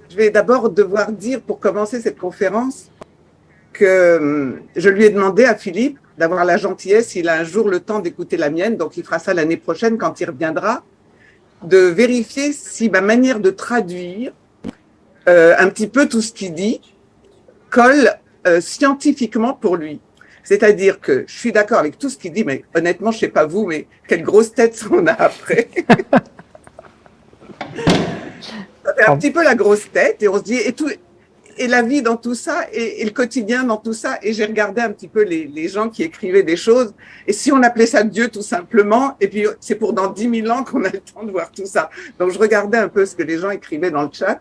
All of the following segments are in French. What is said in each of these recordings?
Je vais d'abord devoir dire, pour commencer cette conférence, que je lui ai demandé à Philippe d'avoir la gentillesse, s'il a un jour le temps d'écouter la mienne, donc il fera ça l'année prochaine quand il reviendra, de vérifier si ma manière de traduire un petit peu tout ce qu'il dit colle scientifiquement pour lui. C'est-à-dire que je suis d'accord avec tout ce qu'il dit, mais honnêtement, je ne sais pas vous, mais quelle grosse tête on a après. Ça fait un petit peu la grosse tête et on se dit, et la vie dans tout ça, et le quotidien dans tout ça. Et j'ai regardé un petit peu les gens qui écrivaient des choses. Et si on appelait ça Dieu tout simplement, et puis c'est pour dans 10 000 ans qu'on a le temps de voir tout ça. Donc je regardais un peu ce que les gens écrivaient dans le chat.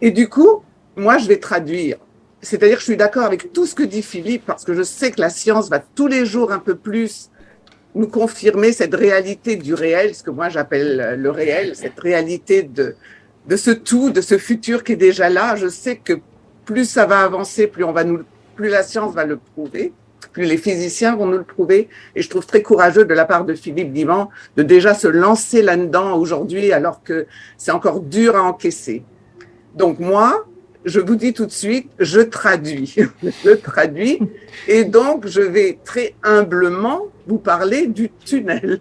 Et du coup, moi, je vais traduire. C'est-à-dire que je suis d'accord avec tout ce que dit Philippe, parce que je sais que la science va tous les jours un peu plus nous confirmer cette réalité du réel, ce que moi j'appelle le réel, cette réalité de ce tout, de ce futur qui est déjà là. Je sais que plus ça va avancer, plus la science va le prouver, plus les physiciens vont nous le prouver. Et je trouve très courageux de la part de Philippe Divan de déjà se lancer là-dedans aujourd'hui, alors que c'est encore dur à encaisser. Donc moi, je vous dis tout de suite, je traduis. Je traduis. Et donc, je vais très humblement vous parler du tunnel.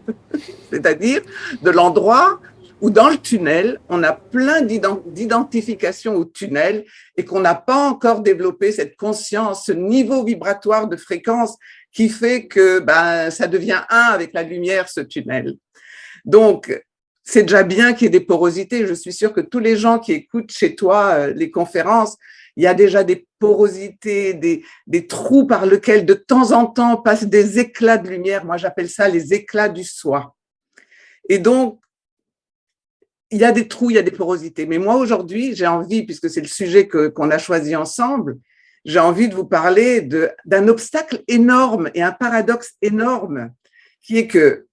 C'est-à-dire de l'endroit où dans le tunnel, on a plein d'identifications au tunnel et qu'on n'a pas encore développé cette conscience, ce niveau vibratoire de fréquence qui fait que ça devient un avec la lumière, ce tunnel. Donc, c'est déjà bien qu'il y ait des porosités. Je suis sûre que tous les gens qui écoutent chez toi les conférences, il y a déjà des porosités, des trous par lesquels de temps en temps passent des éclats de lumière. Moi, j'appelle ça les éclats du soi. Et donc, il y a des trous, il y a des porosités. Mais moi, aujourd'hui, j'ai envie, puisque c'est le sujet qu'on a choisi ensemble, j'ai envie de vous parler d'un obstacle énorme et un paradoxe énorme qui est que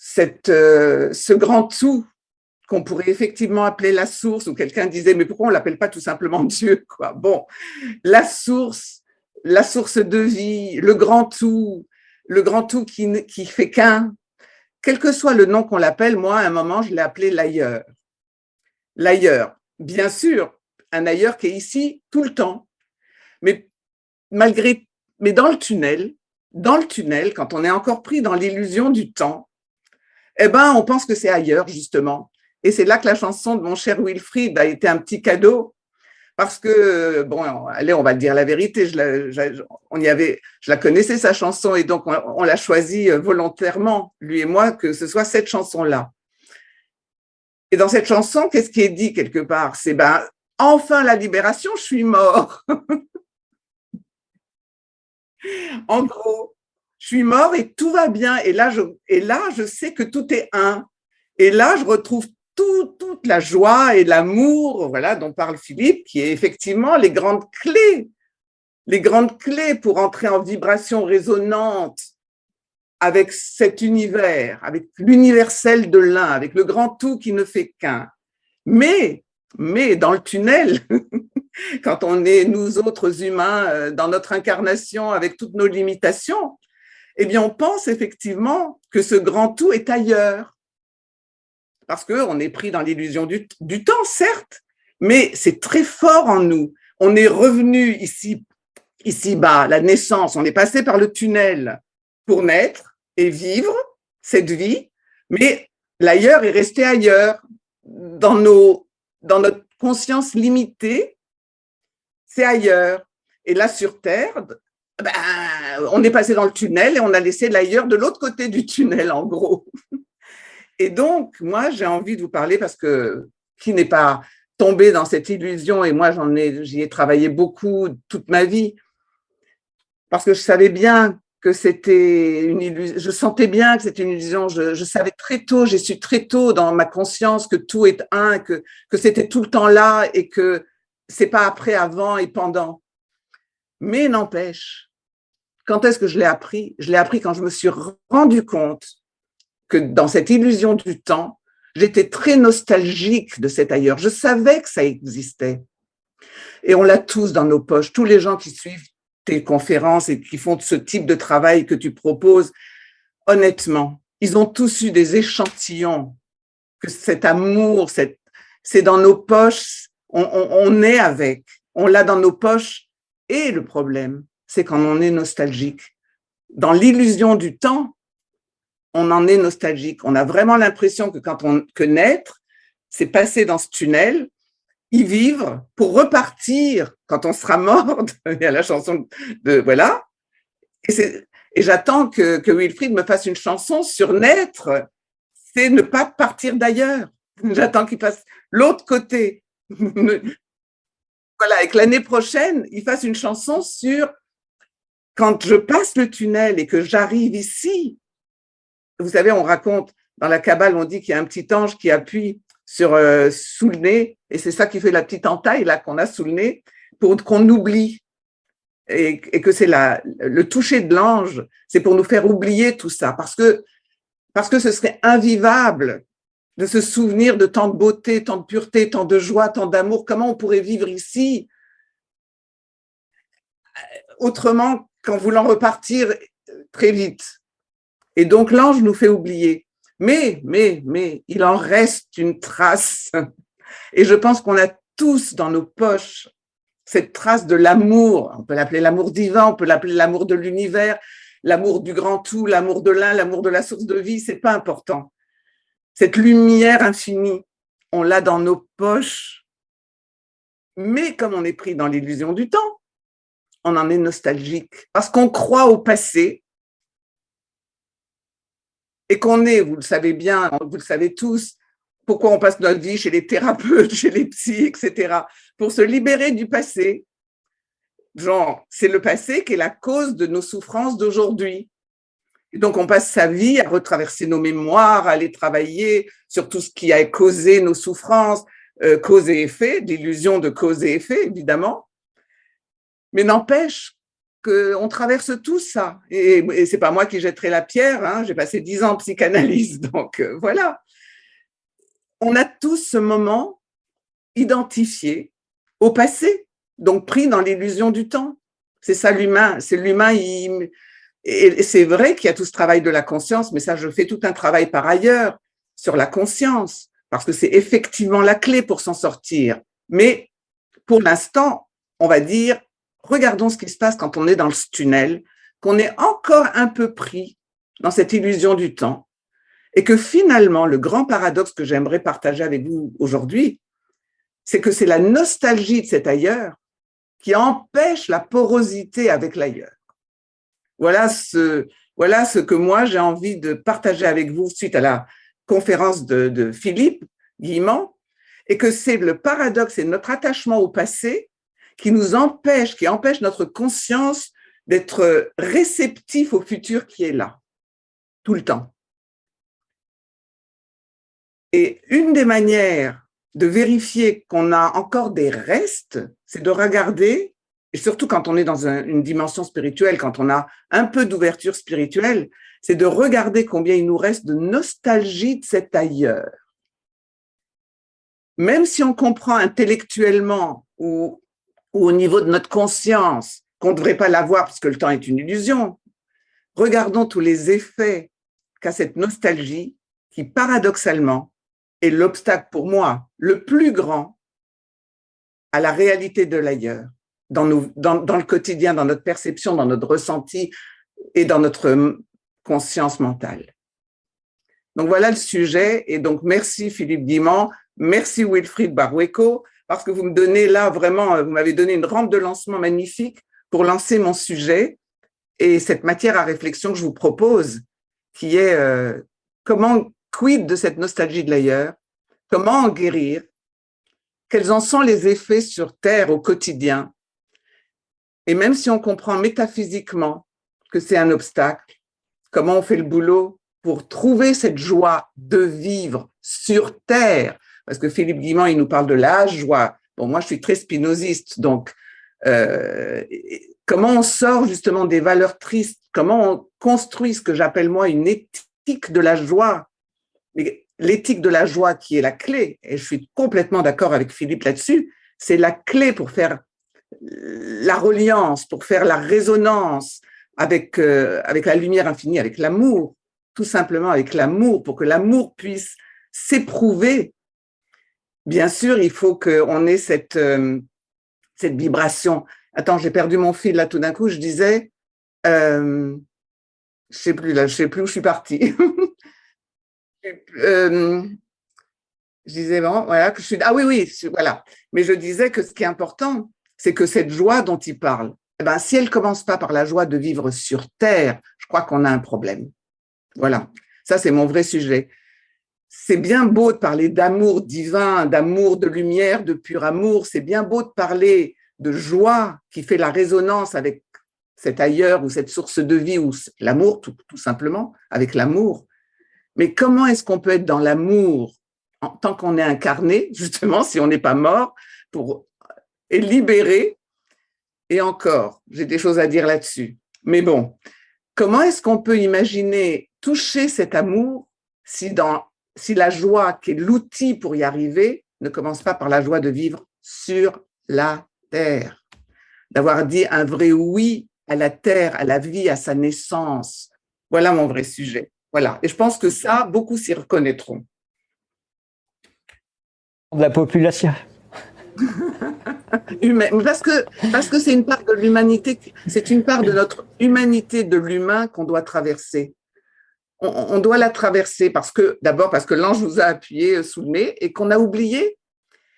ce grand tout qu'on pourrait effectivement appeler la source, ou quelqu'un disait, mais pourquoi on ne l'appelle pas tout simplement Dieu, quoi. Bon, la source de vie, le grand tout qui fait qu'un, quel que soit le nom qu'on l'appelle, moi, à un moment, je l'ai appelé l'ailleurs. L'ailleurs, bien sûr, un ailleurs qui est ici tout le temps, mais mais dans le tunnel, quand on est encore pris dans l'illusion du temps, on pense que c'est ailleurs, justement. Et c'est là que la chanson de mon cher Wilfried a été un petit cadeau, parce que, bon, allez, on va dire la vérité, je la connaissais, sa chanson, et donc on l'a choisie volontairement, lui et moi, que ce soit cette chanson-là. Et dans cette chanson, qu'est-ce qui est dit quelque part? C'est, enfin la libération, je suis mort. En gros, je suis mort et tout va bien. Et là, je sais que tout est un. Et là, je retrouve toute la joie et l'amour, voilà, dont parle Philippe, qui est effectivement les grandes clés pour entrer en vibration résonante avec cet univers, avec l'universel de l'un, avec le grand tout qui ne fait qu'un. Mais dans le tunnel, quand on est nous autres humains dans notre incarnation avec toutes nos limitations, eh bien, on pense effectivement que ce grand tout est ailleurs. Parce qu'on est pris dans l'illusion du temps, certes, mais c'est très fort en nous. On est revenu ici-bas, la naissance, on est passé par le tunnel pour naître et vivre cette vie, mais l'ailleurs est resté ailleurs. Dans notre conscience limitée, c'est ailleurs. Et là, sur Terre, on est passé dans le tunnel et on a laissé l'ailleurs de l'autre côté du tunnel, en gros. Et donc, moi, j'ai envie de vous parler parce que qui n'est pas tombé dans cette illusion, et moi, j'y ai travaillé beaucoup toute ma vie, parce que je savais bien que c'était une illusion, je sentais bien que c'était une illusion, je savais très tôt, j'ai su très tôt dans ma conscience que tout est un, que c'était tout le temps là et que c'est pas après, avant et pendant. Mais n'empêche, quand est-ce que je l'ai appris? Je l'ai appris quand je me suis rendu compte que dans cette illusion du temps, j'étais très nostalgique de cet ailleurs. Je savais que ça existait. Et on l'a tous dans nos poches. Tous les gens qui suivent tes conférences et qui font ce type de travail que tu proposes, honnêtement, ils ont tous eu des échantillons que cet amour, c'est dans nos poches, on est avec, on l'a dans nos poches. Et le problème, c'est quand on est nostalgique. Dans l'illusion du temps, on en est nostalgique. On a vraiment l'impression que naître, c'est passer dans ce tunnel, y vivre pour repartir quand on sera mort. Il y a la chanson de voilà. Et j'attends que Wilfried me fasse une chanson sur naître, c'est ne pas partir d'ailleurs. J'attends qu'il fasse l'autre côté. Voilà, et que l'année prochaine, il fasse une chanson sur quand je passe le tunnel et que j'arrive ici. Vous savez, on raconte dans la Kabbale, on dit qu'il y a un petit ange qui appuie sous le nez, et c'est ça qui fait la petite entaille là qu'on a sous le nez pour qu'on oublie. Et que c'est le toucher de l'ange, c'est pour nous faire oublier tout ça, parce que ce serait invivable de se souvenir de tant de beauté, tant de pureté, tant de joie, tant d'amour. Comment on pourrait vivre ici autrement qu'en voulant repartir très vite? Et donc l'ange nous fait oublier. Mais il en reste une trace. Et je pense qu'on a tous dans nos poches cette trace de l'amour. On peut l'appeler l'amour divin, on peut l'appeler l'amour de l'univers, l'amour du grand tout, l'amour de l'un, l'amour de la source de vie, c'est pas important. Cette lumière infinie, on l'a dans nos poches. Mais comme on est pris dans l'illusion du temps, on en est nostalgique parce qu'on croit au passé et qu'on est, vous le savez bien, vous le savez tous, pourquoi on passe notre vie chez les thérapeutes, chez les psys, etc. Pour se libérer du passé. Genre, c'est le passé qui est la cause de nos souffrances d'aujourd'hui. Et donc, on passe sa vie à retraverser nos mémoires, à aller travailler sur tout ce qui a causé nos souffrances, cause et effet, l'illusion de cause et effet, évidemment. Mais n'empêche qu'on traverse tout ça. Et c'est pas moi qui jetterai la pierre, hein, j'ai passé 10 ans en psychanalyse, donc voilà. On a tous ce moment identifié au passé, donc pris dans l'illusion du temps. C'est ça l'humain. C'est l'humain, et c'est vrai qu'il y a tout ce travail de la conscience, mais ça, je fais tout un travail par ailleurs sur la conscience, parce que c'est effectivement la clé pour s'en sortir. Mais pour l'instant, on va dire, regardons ce qui se passe quand on est dans ce tunnel, qu'on est encore un peu pris dans cette illusion du temps, et que finalement, le grand paradoxe que j'aimerais partager avec vous aujourd'hui, c'est que c'est la nostalgie de cet ailleurs qui empêche la porosité avec l'ailleurs. Voilà ce que moi, j'ai envie de partager avec vous suite à la conférence de Philippe Guillemant, et que c'est le paradoxe et notre attachement au passé qui empêche notre conscience d'être réceptif au futur qui est là, tout le temps. Et une des manières de vérifier qu'on a encore des restes, c'est de regarder, et surtout quand on est dans une dimension spirituelle, quand on a un peu d'ouverture spirituelle, c'est de regarder combien il nous reste de nostalgie de cet ailleurs. Même si on comprend intellectuellement ou au niveau de notre conscience qu'on ne devrait pas l'avoir parce que le temps est une illusion, regardons tous les effets qu'a cette nostalgie qui, paradoxalement, est l'obstacle pour moi le plus grand à la réalité de l'ailleurs, dans le quotidien, dans notre perception, dans notre ressenti et dans notre conscience mentale. Donc voilà le sujet, et donc merci Philippe Guillemant, merci Wilfried Barrueco, parce que vous me donnez là vraiment, vous m'avez donné une rampe de lancement magnifique pour lancer mon sujet et cette matière à réflexion que je vous propose, qui est quid de cette nostalgie de l'ailleurs, comment en guérir, quels en sont les effets sur Terre au quotidien, et même si on comprend métaphysiquement que c'est un obstacle, comment on fait le boulot pour trouver cette joie de vivre sur Terre, parce que Philippe Guillemant, il nous parle de la joie. Bon, moi, je suis très spinoziste, donc comment on sort justement des valeurs tristes, comment on construit ce que j'appelle moi une éthique de la joie, l'éthique de la joie qui est la clé, et je suis complètement d'accord avec Philippe là-dessus, c'est la clé pour faire la reliance, pour faire la résonance avec la lumière infinie, avec l'amour, tout simplement avec l'amour, pour que l'amour puisse s'éprouver. bien sûr, il faut qu'on ait cette vibration. Attends, j'ai perdu mon fil là tout d'un coup. Je disais, je sais plus là, je sais plus où je suis partie. euh, je disais bon, voilà que je suis. Ah oui, oui, voilà. Mais je disais que ce qui est important, c'est que cette joie dont il parle, eh ben, si elle commence pas par la joie de vivre sur terre, je crois qu'on a un problème. Voilà. Ça, c'est mon vrai sujet. C'est bien beau de parler d'amour divin, d'amour de lumière, de pur amour. C'est bien beau de parler de joie qui fait la résonance avec cet ailleurs ou cette source de vie ou l'amour, tout simplement, avec l'amour. Mais comment est-ce qu'on peut être dans l'amour en tant qu'on est incarné, justement, si on n'est pas mort, pour être libéré? Et encore, j'ai des choses à dire là-dessus. Mais bon, comment est-ce qu'on peut imaginer toucher cet amour si la joie, qui est l'outil pour y arriver, ne commence pas par la joie de vivre sur la terre, d'avoir dit un vrai oui à la terre, à la vie, à sa naissance. Voilà mon vrai sujet. Voilà. Et je pense que ça, beaucoup s'y reconnaîtront. De la population. Parce que c'est une part de l'humanité, c'est une part de notre humanité de l'humain qu'on doit traverser. On doit la traverser d'abord parce que l'ange nous a appuyé sous le nez et qu'on a oublié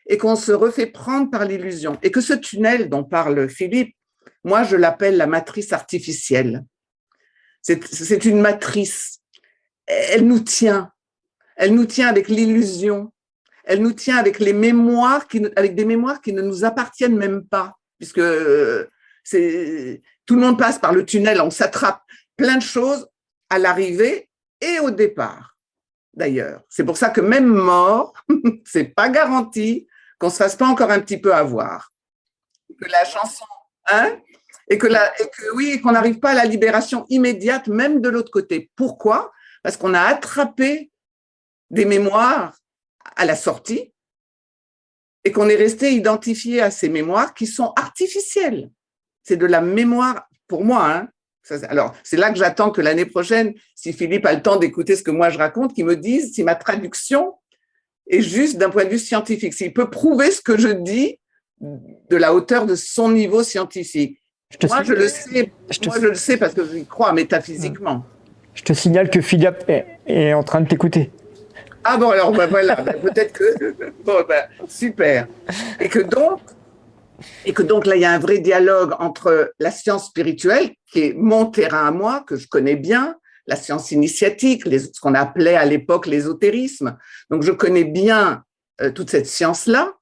et qu'on se refait prendre par l'illusion. Et que ce tunnel dont parle Philippe, moi je l'appelle la matrice artificielle. C'est une matrice. Elle nous tient avec l'illusion. Elle nous tient avec des mémoires qui ne nous appartiennent même pas, puisque tout le monde passe par le tunnel, on s'attrape plein de choses à l'arrivée et au départ, d'ailleurs. C'est pour ça que même mort, c'est pas garanti qu'on se fasse pas encore un petit peu avoir. Que la chanson, hein, qu'on n'arrive pas à la libération immédiate, même de l'autre côté. Pourquoi? Parce qu'on a attrapé des mémoires à la sortie et qu'on est resté identifié à ces mémoires qui sont artificielles. C'est de la mémoire, pour moi, hein. Alors, c'est là que j'attends que l'année prochaine, si Philippe a le temps d'écouter ce que moi je raconte, qu'il me dise si ma traduction est juste d'un point de vue scientifique, s'il peut prouver ce que je dis de la hauteur de son niveau scientifique. Moi, je le sais parce que j'y crois métaphysiquement. Je te signale que Philippe est en train de t'écouter. Ah bon, alors voilà, peut-être que… Bon, super. Et que donc là, il y a un vrai dialogue entre la science spirituelle, qui est mon terrain à moi, que je connais bien, la science initiatique, ce qu'on appelait à l'époque l'ésotérisme. Donc, je connais bien toute cette science-là.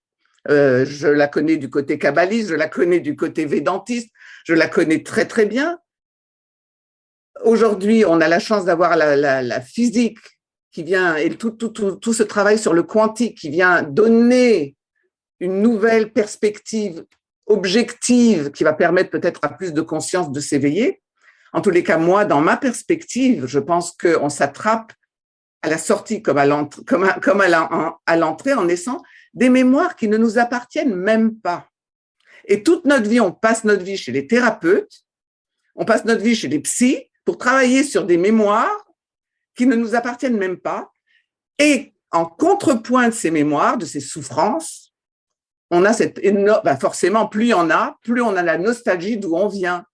Je la connais du côté kabbaliste, je la connais du côté védantiste, je la connais très, très bien. Aujourd'hui, on a la chance d'avoir la physique qui vient, et tout ce travail sur le quantique qui vient donner une nouvelle perspective objective qui va permettre peut-être à plus de conscience de s'éveiller. En tous les cas, moi, dans ma perspective, je pense qu'on s'attrape à la sortie comme à l'entrée en naissant des mémoires qui ne nous appartiennent même pas. Et toute notre vie, on passe notre vie chez les thérapeutes, on passe notre vie chez les psys pour travailler sur des mémoires qui ne nous appartiennent même pas. Et en contrepoint de ces mémoires, de ces souffrances, on a cette énorme, forcément, plus on a la nostalgie d'où on vient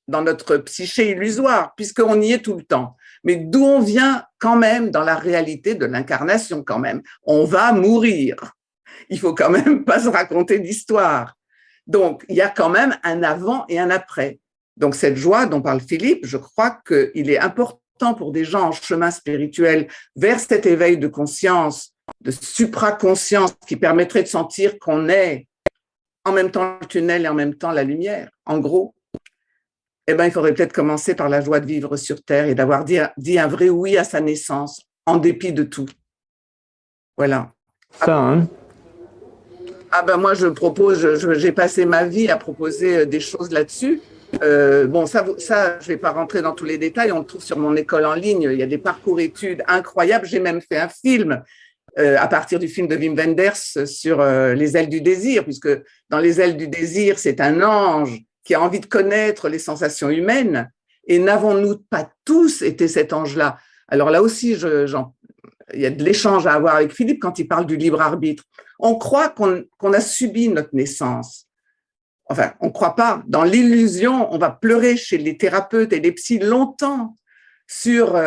dans notre psyché illusoire, puisqu'on y est tout le temps. Mais d'où on vient quand même dans la réalité de l'incarnation quand même. On va mourir. Il faut quand même pas se raconter d'histoire. Donc, il y a quand même un avant et un après. Donc, cette joie dont parle Philippe, je crois qu'il est important pour des gens en chemin spirituel vers cet éveil de conscience, de supraconscience qui permettrait de sentir qu'on est en même temps le tunnel et en même temps la lumière, en gros. Eh bien, il faudrait peut-être commencer par la joie de vivre sur Terre et d'avoir dit un vrai oui à sa naissance, en dépit de tout. Voilà. Ça, hein? Moi, je propose, j'ai passé ma vie à proposer des choses là-dessus. Bon, ça, je vais pas rentrer dans tous les détails. On le trouve sur mon école en ligne. Il y a des parcours études incroyables. J'ai même fait un film à partir du film de Wim Wenders sur les ailes du désir, puisque dans les ailes du désir, c'est un ange qui a envie de connaître les sensations humaines. Et n'avons-nous pas tous été cet ange-là? Alors là aussi, il y a de l'échange à avoir avec Philippe quand il parle du libre arbitre. On croit qu'on a subi notre naissance. Enfin, on ne croit pas. Dans l'illusion, on va pleurer chez les thérapeutes et les psys longtemps sur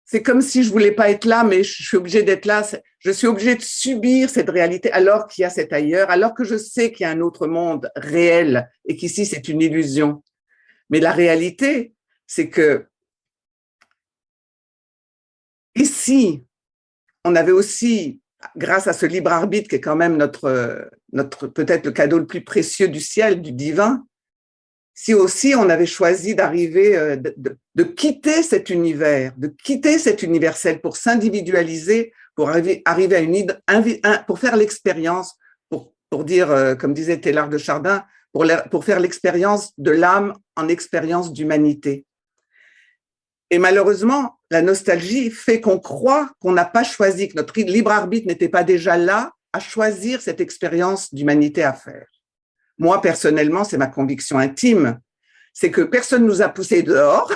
c'est comme si je voulais pas être là, mais je suis obligée d'être là. Je suis obligée de subir cette réalité alors qu'il y a cet ailleurs, alors que je sais qu'il y a un autre monde réel et qu'ici c'est une illusion. Mais la réalité, c'est que ici, on avait aussi, grâce à ce libre arbitre qui est quand même notre peut-être le cadeau le plus précieux du ciel, du divin, si aussi on avait choisi d'arriver, de quitter cet univers, de quitter cet universel pour s'individualiser, pour arriver à pour faire l'expérience, pour dire, comme disait Teilhard de Chardin, pour faire l'expérience de l'âme en expérience d'humanité. Et malheureusement, la nostalgie fait qu'on croit qu'on n'a pas choisi, que notre libre arbitre n'était pas déjà là à choisir cette expérience d'humanité à faire. Moi, personnellement, c'est ma conviction intime, c'est que personne ne nous a poussés dehors,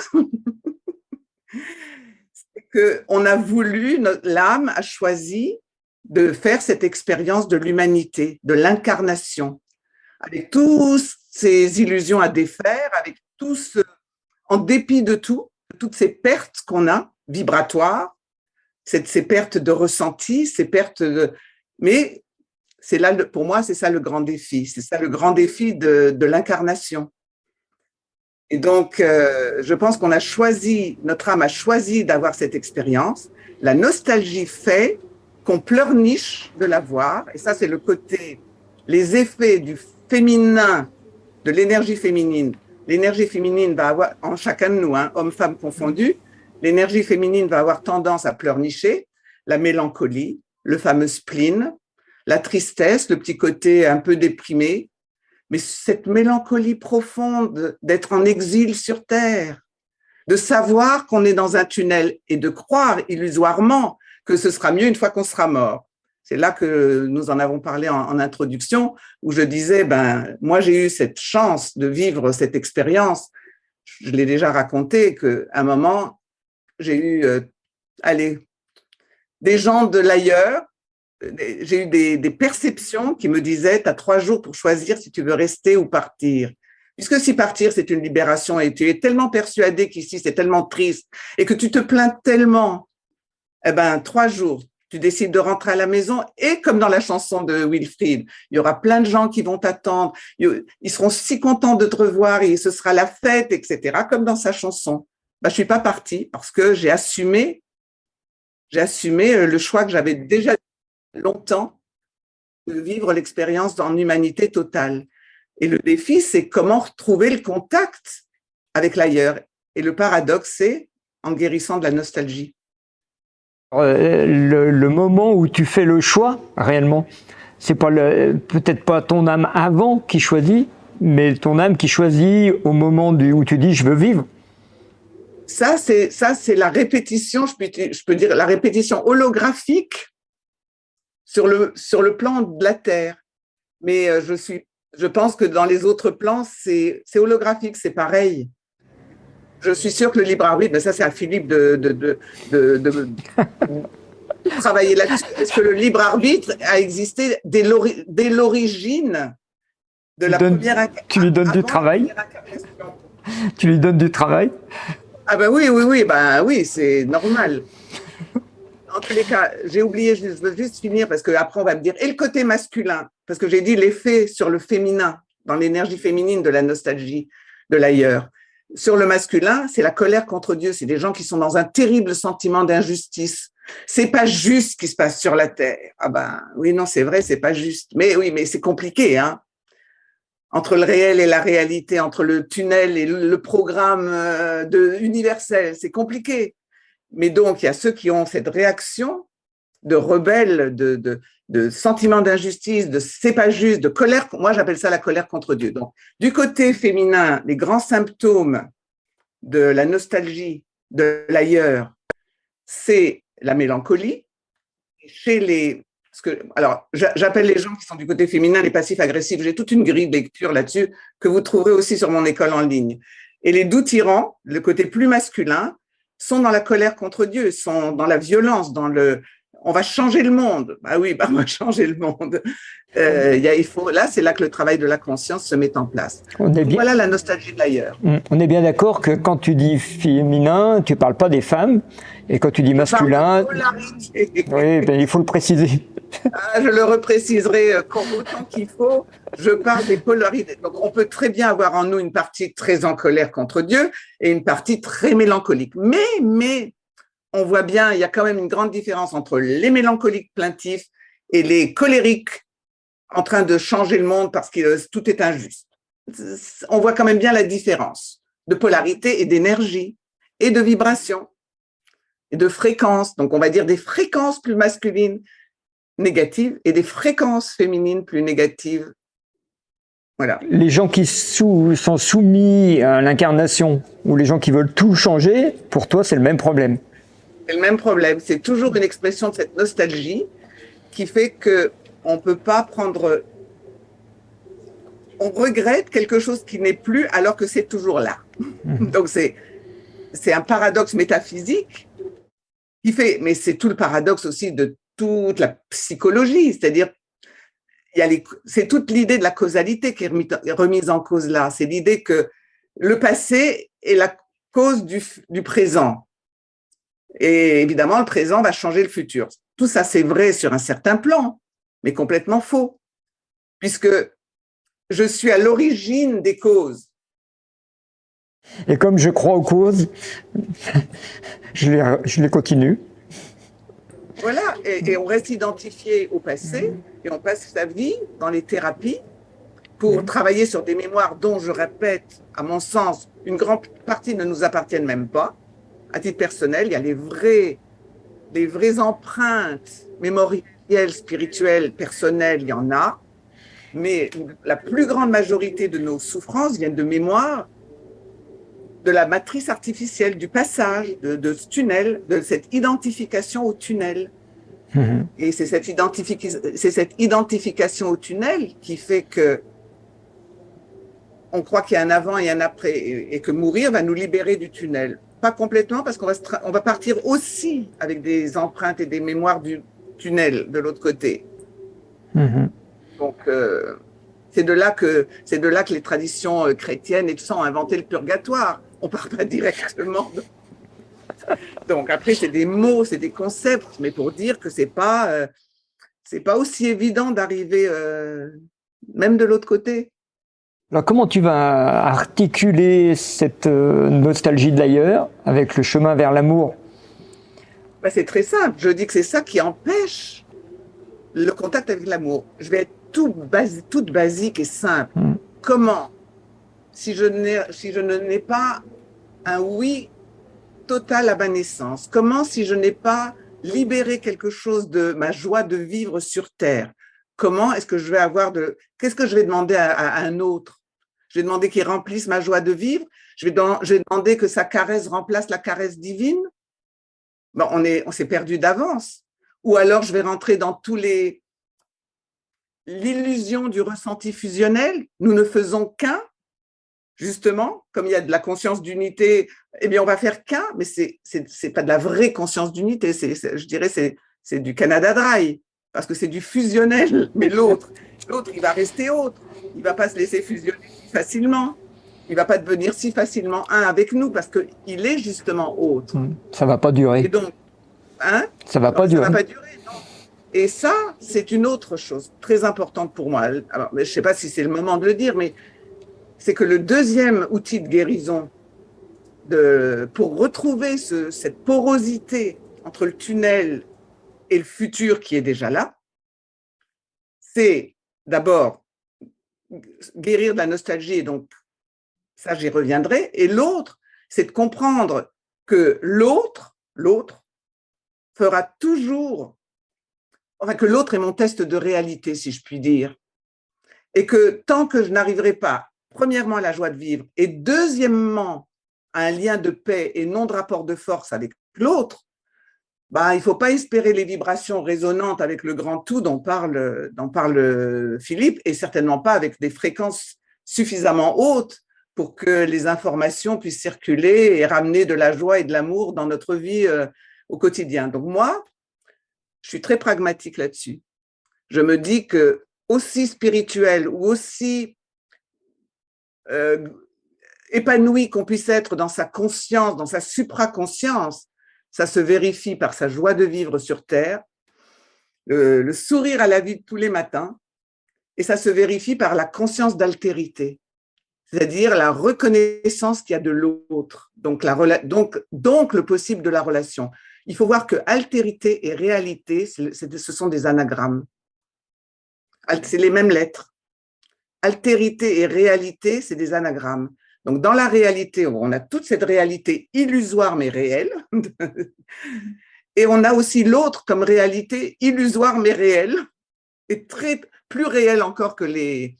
c'est qu'on a voulu, l'âme a choisi de faire cette expérience de l'humanité, de l'incarnation, avec toutes ces illusions à défaire, avec en dépit de tout, toutes ces pertes qu'on a, vibratoires, ces pertes de ressenti, ces pertes de... Mais c'est là, pour moi, c'est ça le grand défi. C'est ça le grand défi de l'incarnation. Et donc, je pense qu'on a choisi, notre âme a choisi d'avoir cette expérience. La nostalgie fait qu'on pleurniche de la voir. Et ça, c'est le côté, les effets du féminin, de l'énergie féminine. L'énergie féminine va avoir, en chacun de nous, hein, hommes-femmes confondus, l'énergie féminine va avoir tendance à pleurnicher, la mélancolie, le fameux spleen, la tristesse, le petit côté un peu déprimé, mais cette mélancolie profonde d'être en exil sur Terre, de savoir qu'on est dans un tunnel et de croire illusoirement que ce sera mieux une fois qu'on sera mort. C'est là que nous en avons parlé en introduction, où je disais, moi j'ai eu cette chance de vivre cette expérience. Je l'ai déjà raconté qu'à un moment, j'ai eu, des gens de l'ailleurs, j'ai eu des perceptions qui me disaient, tu as 3 jours pour choisir si tu veux rester ou partir. Puisque si partir, c'est une libération et tu es tellement persuadé qu'ici, c'est tellement triste et que tu te plains tellement, 3 jours, tu décides de rentrer à la maison et comme dans la chanson de Wilfried, il y aura plein de gens qui vont t'attendre, ils seront si contents de te revoir et ce sera la fête, etc. Comme dans sa chanson. Je suis pas partie parce que j'ai assumé le choix que j'avais déjà longtemps de vivre l'expérience en humanité totale. Et le défi, c'est comment retrouver le contact avec l'ailleurs. Et le paradoxe, c'est en guérissant de la nostalgie. Le moment où tu fais le choix, réellement, c'est pas peut-être pas ton âme avant qui choisit, mais ton âme qui choisit au moment où tu dis « je veux vivre ». Ça, c'est la répétition, je peux dire la répétition holographique sur le plan de la Terre. Mais je pense que dans les autres plans, c'est holographique, c'est pareil. Je suis sûre que le libre arbitre, mais ça c'est à Philippe de travailler là-dessus. Est-ce que le libre arbitre a existé dès l'origine de la première incarnation? Tu lui donnes du travail. Tu lui donnes du travail. Ah oui, c'est normal. En tous les cas, j'ai oublié, je veux juste finir parce qu'après on va me dire, et le côté masculin, parce que j'ai dit l'effet sur le féminin, dans l'énergie féminine de la nostalgie, de l'ailleurs. Sur le masculin, c'est la colère contre Dieu, c'est des gens qui sont dans un terrible sentiment d'injustice. C'est pas juste ce qui se passe sur la terre. Oui, non, c'est vrai, c'est pas juste. Mais oui, mais c'est compliqué, hein. Entre le réel et la réalité, entre le tunnel et le programme universel, c'est compliqué. Mais donc, il y a ceux qui ont cette réaction de rebelle, de sentiment d'injustice, de c'est pas juste, de colère. Moi, j'appelle ça la colère contre Dieu. Donc, du côté féminin, les grands symptômes de la nostalgie, de l'ailleurs, c'est la mélancolie. Alors, j'appelle les gens qui sont du côté féminin les passifs agressifs. J'ai toute une grille de lecture là-dessus que vous trouverez aussi sur mon école en ligne. Et les doux tyrans, le côté plus masculin, sont dans la colère contre Dieu, sont dans la violence, dans le on va changer le monde. Bah oui, bah on va changer le monde. Là, c'est là que le travail de la conscience se met en place. Voilà la nostalgie de l'ailleurs. On est bien d'accord que quand tu dis féminin, tu parles pas des femmes, et quand tu dis masculin, oui, ben, il faut le préciser. Je le repréciserai autant qu'il faut. Je parle des polarités. Donc, on peut très bien avoir en nous une partie très en colère contre Dieu et une partie très mélancolique. Mais on voit bien, il y a quand même une grande différence entre les mélancoliques plaintifs et les colériques en train de changer le monde parce que tout est injuste. On voit quand même bien la différence de polarité et d'énergie et de vibration et de fréquence. Donc, on va dire des fréquences plus masculines négatives et des fréquences féminines plus négatives. Voilà. Les gens qui sont soumis à l'incarnation ou les gens qui veulent tout changer, pour toi, c'est le même problème. C'est le même problème. C'est toujours une expression de cette nostalgie qui fait qu'on ne peut pas prendre... On regrette quelque chose qui n'est plus alors que c'est toujours là. Donc, c'est un paradoxe métaphysique qui fait... Mais c'est tout le paradoxe aussi de toute la psychologie, c'est-à-dire c'est toute l'idée de la causalité qui est remise en cause là. C'est l'idée que le passé est la cause du présent. Et évidemment, le présent va changer le futur. Tout ça, c'est vrai sur un certain plan, mais complètement faux, puisque je suis à l'origine des causes. Et comme je crois aux causes, je les continue. Voilà, et on reste identifié au passé, et on passe sa vie dans les thérapies pour travailler sur des mémoires dont, je répète, à mon sens, une grande partie ne nous appartiennent même pas. À titre personnel, il y a les vraies empreintes mémorielles, spirituelles, personnelles, il y en a, mais la plus grande majorité de nos souffrances viennent de mémoires de la matrice artificielle, du passage, de ce tunnel, de cette identification au tunnel. Et c'est cette identification au tunnel qui fait que on croit qu'il y a un avant et un après, et que mourir va nous libérer du tunnel. Pas complètement, parce qu'on va partir aussi avec des empreintes et des mémoires du tunnel de l'autre côté. Donc, c'est de là que les traditions chrétiennes et tout ça ont inventé le purgatoire. On part pas directement. Donc après, c'est des mots, c'est des concepts, mais pour dire que c'est pas aussi évident d'arriver même de l'autre côté. Alors comment tu vas articuler cette nostalgie de l'ailleurs avec le chemin vers l'amour? C'est très simple. Je dis que c'est ça qui empêche le contact avec l'amour. Je vais être toute basique et simple. Comment, si je ne n'ai pas un oui total à ma naissance, comment si je n'ai pas libéré quelque chose de ma joie de vivre sur Terre, comment est-ce que je vais qu'est-ce que je vais demander à un autre? Je vais demander qu'il remplisse ma joie de vivre, je vais demander que sa caresse remplace la caresse divine. Bon, on s'est perdu d'avance. Ou alors je vais rentrer dans l'illusion du ressenti fusionnel. Nous ne faisons qu'un, justement, comme il y a de la conscience d'unité, eh bien on va faire qu'un, mais c'est pas de la vraie conscience d'unité. Je dirais c'est du Canada Dry, parce que c'est du fusionnel. Mais l'autre, il va rester autre. Il va pas se laisser fusionner si facilement. Il va pas devenir si facilement un avec nous parce qu'il est justement autre. Ça va pas durer. Et donc, ça va pas durer. Ça va pas durer, non. Et ça, c'est une autre chose très importante pour moi. Alors, je sais pas si c'est le moment de le dire, mais c'est que le deuxième outil de guérison pour retrouver cette porosité entre le tunnel et le futur qui est déjà là, c'est d'abord guérir de la nostalgie, et donc ça j'y reviendrai, et l'autre, c'est de comprendre que l'autre fera toujours, enfin que l'autre est mon test de réalité, si je puis dire, et que tant que je n'arriverai pas, premièrement, à la joie de vivre, et deuxièmement, à un lien de paix et non de rapport de force avec l'autre, il ne faut pas espérer les vibrations résonantes avec le grand tout dont parle Philippe, et certainement pas avec des fréquences suffisamment hautes pour que les informations puissent circuler et ramener de la joie et de l'amour dans notre vie au quotidien. Donc moi, je suis très pragmatique là-dessus. Je me dis que aussi spirituel ou aussi épanoui qu'on puisse être dans sa conscience, dans sa supraconscience, ça se vérifie par sa joie de vivre sur Terre, le sourire à la vie de tous les matins, et ça se vérifie par la conscience d'altérité, c'est-à-dire la reconnaissance qu'il y a de l'autre, donc le possible de la relation. Il faut voir que altérité et réalité, ce sont des anagrammes. C'est les mêmes lettres. Altérité et réalité, c'est des anagrammes. Donc, dans la réalité, on a toute cette réalité illusoire mais réelle. Et on a aussi l'autre comme réalité illusoire mais réelle, et plus réelle encore que les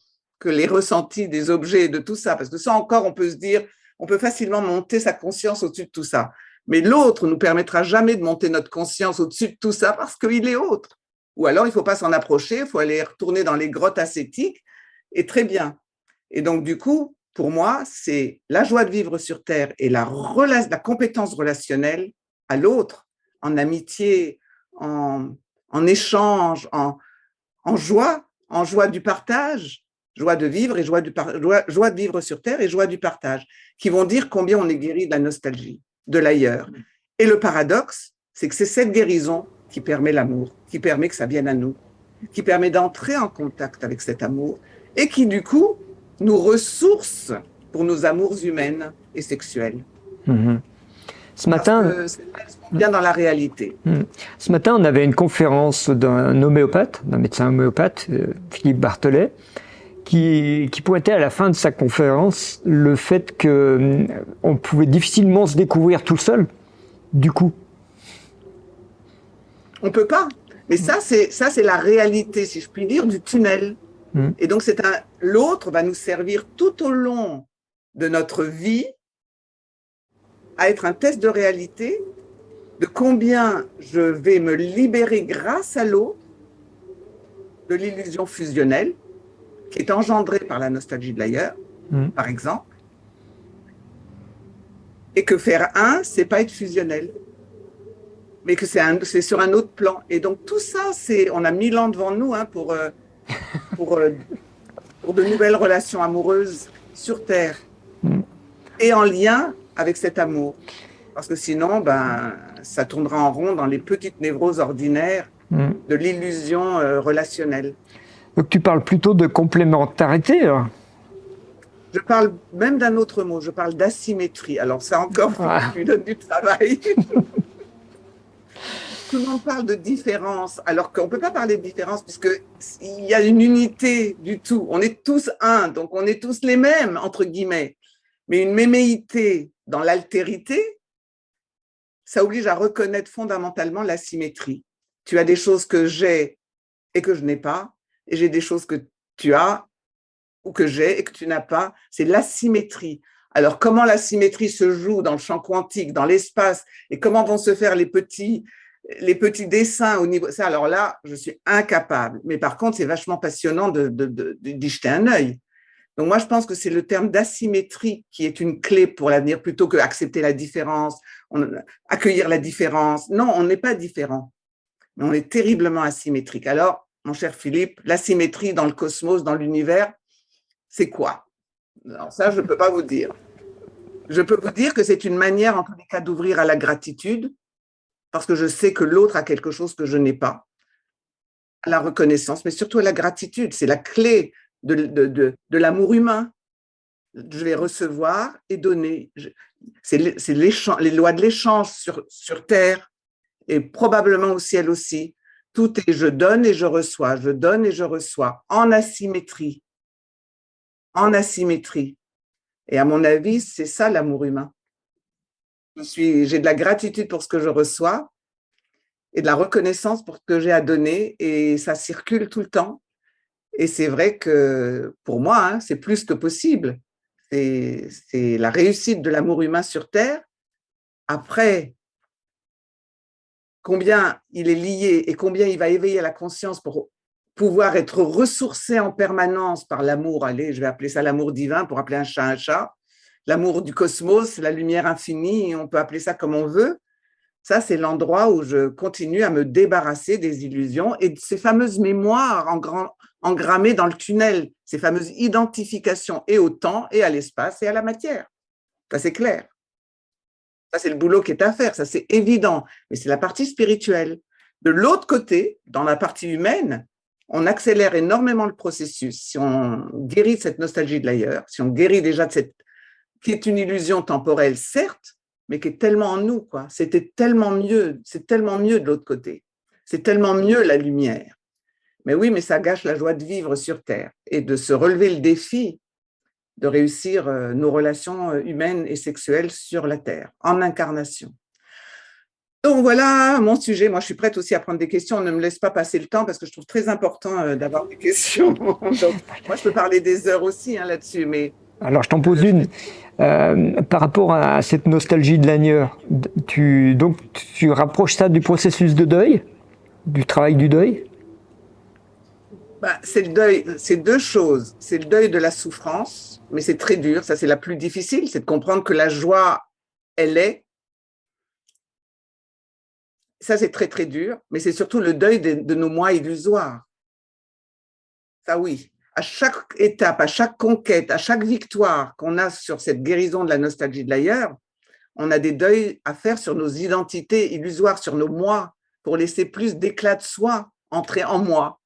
ressentis des objets et de tout ça. Parce que ça encore, on peut se dire, on peut facilement monter sa conscience au-dessus de tout ça. Mais l'autre ne nous permettra jamais de monter notre conscience au-dessus de tout ça parce qu'il est autre. Ou alors, il ne faut pas s'en approcher, il faut aller retourner dans les grottes ascétiques, et très bien. Et donc, du coup, pour moi, c'est la joie de vivre sur Terre et la compétence relationnelle à l'autre, en amitié, en échange, en joie du partage, joie de vivre et joie de vivre sur Terre et joie du partage, qui vont dire combien on est guéri de la nostalgie, de l'ailleurs. Et le paradoxe, c'est que c'est cette guérison qui permet l'amour, qui permet que ça vienne à nous, qui permet d'entrer en contact avec cet amour et qui, du coup, nous ressource pour nos amours humaines et sexuelles. Mmh. Ce matin, c'est bien dans la réalité. Ce matin, on avait une conférence d'un homéopathe, d'un médecin homéopathe, Philippe Barthelet, qui pointait à la fin de sa conférence le fait qu'on pouvait difficilement se découvrir tout seul, du coup. On peut pas. Mais ça, c'est la réalité, si je puis dire, du tunnel. Et donc, l'autre va nous servir tout au long de notre vie à être un test de réalité de combien je vais me libérer grâce à l'autre de l'illusion fusionnelle qui est engendrée par la nostalgie de l'ailleurs, par exemple, et que faire un, c'est pas être fusionnel, mais que c'est sur un autre plan. Et donc tout ça, on a 1000 ans devant nous pour de nouvelles relations amoureuses sur Terre et en lien avec cet amour. Parce que sinon, ça tournera en rond dans les petites névroses ordinaires de l'illusion relationnelle. Donc tu parles plutôt de complémentarité, alors. Je parle même d'un autre mot, je parle d'asymétrie. Alors ça encore, il donne du travail. Tout le monde parle de différence, alors qu'on ne peut pas parler de différence puisqu'il y a une unité du tout. On est tous un, donc on est tous les mêmes, entre guillemets. Mais une méméité dans l'altérité, ça oblige à reconnaître fondamentalement l'asymétrie. Tu as des choses que j'ai et que je n'ai pas, et j'ai des choses que tu as ou que j'ai et que tu n'as pas. C'est l'asymétrie. Alors, comment l'asymétrie se joue dans le champ quantique, dans l'espace, et comment vont se faire les petits dessins au niveau… Ça, alors là, je suis incapable. Mais par contre, c'est vachement passionnant d'y jeter un œil. Donc moi, je pense que c'est le terme d'asymétrie qui est une clé pour l'avenir, plutôt que accepter la différence, accueillir la différence. Non, on n'est pas différent, mais on est terriblement asymétrique. Alors, mon cher Philippe, l'asymétrie dans le cosmos, dans l'univers, c'est quoi? Alors ça, je ne peux pas vous dire. Je peux vous dire que c'est une manière, en tous les cas, d'ouvrir à la gratitude, parce que je sais que l'autre a quelque chose que je n'ai pas, à la reconnaissance, mais surtout à la gratitude. C'est la clé de l'amour humain. Je vais recevoir et donner. C'est les lois de l'échange sur Terre et probablement au ciel aussi. Tout est je donne et je reçois, je donne et je reçois, en asymétrie. En asymétrie. Et à mon avis, c'est ça l'amour humain. J'ai de la gratitude pour ce que je reçois et de la reconnaissance pour ce que j'ai à donner, et ça circule tout le temps. Et c'est vrai que pour moi, c'est plus que possible. C'est la réussite de l'amour humain sur Terre. Après, combien il est lié et combien il va éveiller la conscience pour pouvoir être ressourcé en permanence par l'amour, allez, je vais appeler ça l'amour divin pour appeler un chat, l'amour du cosmos, la lumière infinie, on peut appeler ça comme on veut. Ça, c'est l'endroit où je continue à me débarrasser des illusions et de ces fameuses mémoires engrammées dans le tunnel, ces fameuses identifications et au temps et à l'espace et à la matière. Ça, c'est clair. Ça, c'est le boulot qui est à faire, ça, c'est évident. Mais c'est la partie spirituelle. De l'autre côté, dans la partie humaine, on accélère énormément le processus. Si on guérit de cette nostalgie de l'ailleurs, si on guérit déjà de cette qui est une illusion temporelle, certes, mais qui est tellement en nous, quoi. C'était tellement mieux, c'est tellement mieux de l'autre côté. C'est tellement mieux la lumière. Mais oui, mais ça gâche la joie de vivre sur Terre et de se relever le défi de réussir nos relations humaines et sexuelles sur la Terre, en incarnation. Donc voilà mon sujet. Moi, je suis prête aussi à prendre des questions. Ne me laisse pas passer le temps parce que je trouve très important d'avoir des questions. Donc, moi, je peux parler des heures aussi là-dessus, mais... Alors, je t'en pose une. Par rapport à cette nostalgie de l'ailleurs, tu rapproches ça du processus de deuil, du travail du deuil? C'est le deuil, c'est deux choses. C'est le deuil de la souffrance, mais c'est très dur. Ça, c'est la plus difficile, c'est de comprendre que la joie, elle est. Ça, c'est très, très dur, mais c'est surtout le deuil de nos moi illusoires. Ça, oui. À chaque étape, à chaque conquête, à chaque victoire qu'on a sur cette guérison de la nostalgie de l'ailleurs, on a des deuils à faire sur nos identités illusoires, sur nos moi, pour laisser plus d'éclat de soi entrer en moi.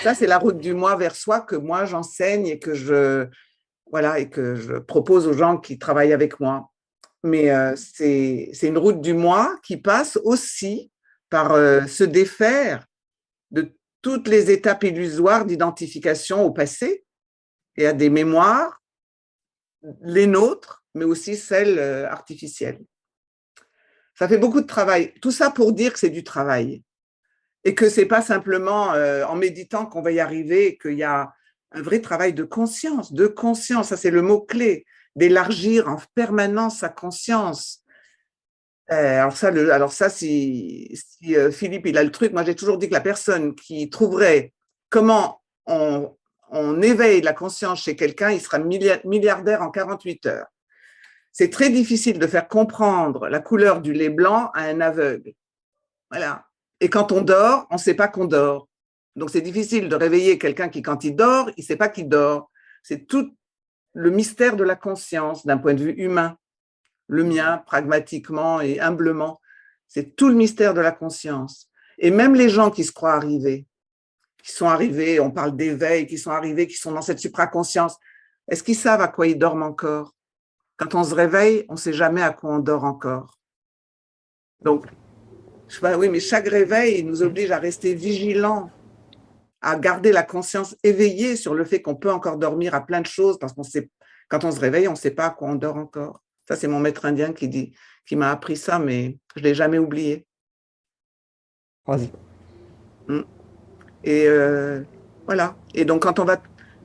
Ça, c'est la route du moi vers soi que moi, j'enseigne et que je propose aux gens qui travaillent avec moi. Mais c'est une route du moi qui passe aussi par se défaire de toutes les étapes illusoires d'identification au passé et à des mémoires, les nôtres, mais aussi celles artificielles. Ça fait beaucoup de travail. Tout ça pour dire que c'est du travail et que ce n'est pas simplement en méditant qu'on va y arriver, qu'il y a un vrai travail de conscience. Ça c'est le mot-clé, d'élargir en permanence sa conscience. Alors ça, si Philippe il a le truc, moi j'ai toujours dit que la personne qui trouverait comment on éveille la conscience chez quelqu'un, il sera milliardaire en 48 heures. C'est très difficile de faire comprendre la couleur du lait blanc à un aveugle. Voilà. Et quand on dort, on ne sait pas qu'on dort. Donc c'est difficile de réveiller quelqu'un qui, quand il dort, il ne sait pas qu'il dort. C'est tout le mystère de la conscience d'un point de vue humain. Le mien, pragmatiquement et humblement, c'est tout le mystère de la conscience. Et même les gens qui se croient arrivés, qui sont arrivés, on parle d'éveil, qui sont arrivés, qui sont dans cette supraconscience, est-ce qu'ils savent à quoi ils dorment encore? Quand on se réveille, on ne sait jamais à quoi on dort encore. Donc, je sais pas, oui, mais chaque réveil nous oblige à rester vigilants, à garder la conscience éveillée sur le fait qu'on peut encore dormir à plein de choses, parce qu'on sait, quand on se réveille, on ne sait pas à quoi on dort encore. Ça, c'est mon maître indien qui m'a appris ça, mais je ne l'ai jamais oublié. Vas-y. Et voilà. Et donc,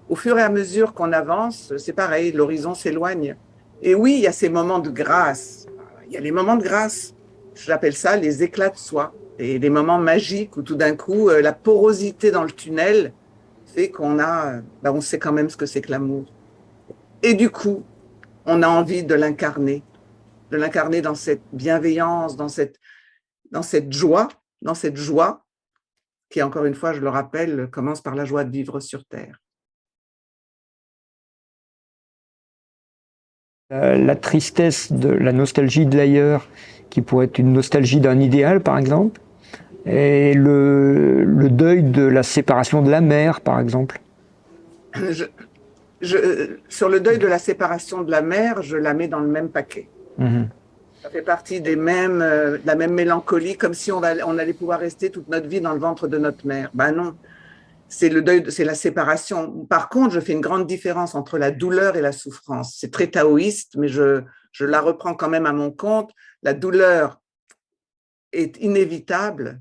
au fur et à mesure qu'on avance, c'est pareil, l'horizon s'éloigne. Et oui, il y a ces moments de grâce. Il y a les moments de grâce. J'appelle ça les éclats de soi. Et des moments magiques où tout d'un coup, la porosité dans le tunnel fait on sait quand même ce que c'est que l'amour. Et du coup, on a envie de l'incarner dans cette bienveillance, dans cette joie, qui, encore une fois, je le rappelle, commence par la joie de vivre sur Terre. La tristesse de la nostalgie de l'ailleurs, qui pourrait être une nostalgie d'un idéal, par exemple, et le deuil de la séparation de la mère, par exemple. Sur le deuil de la séparation de la mère, je la mets dans le même paquet. Ça fait partie de la même mélancolie, comme si on allait pouvoir rester toute notre vie dans le ventre de notre mère. Ben non, c'est le deuil, c'est la séparation. Par contre, je fais une grande différence entre la douleur et la souffrance. C'est très taoïste, mais je la reprends quand même à mon compte. La douleur est inévitable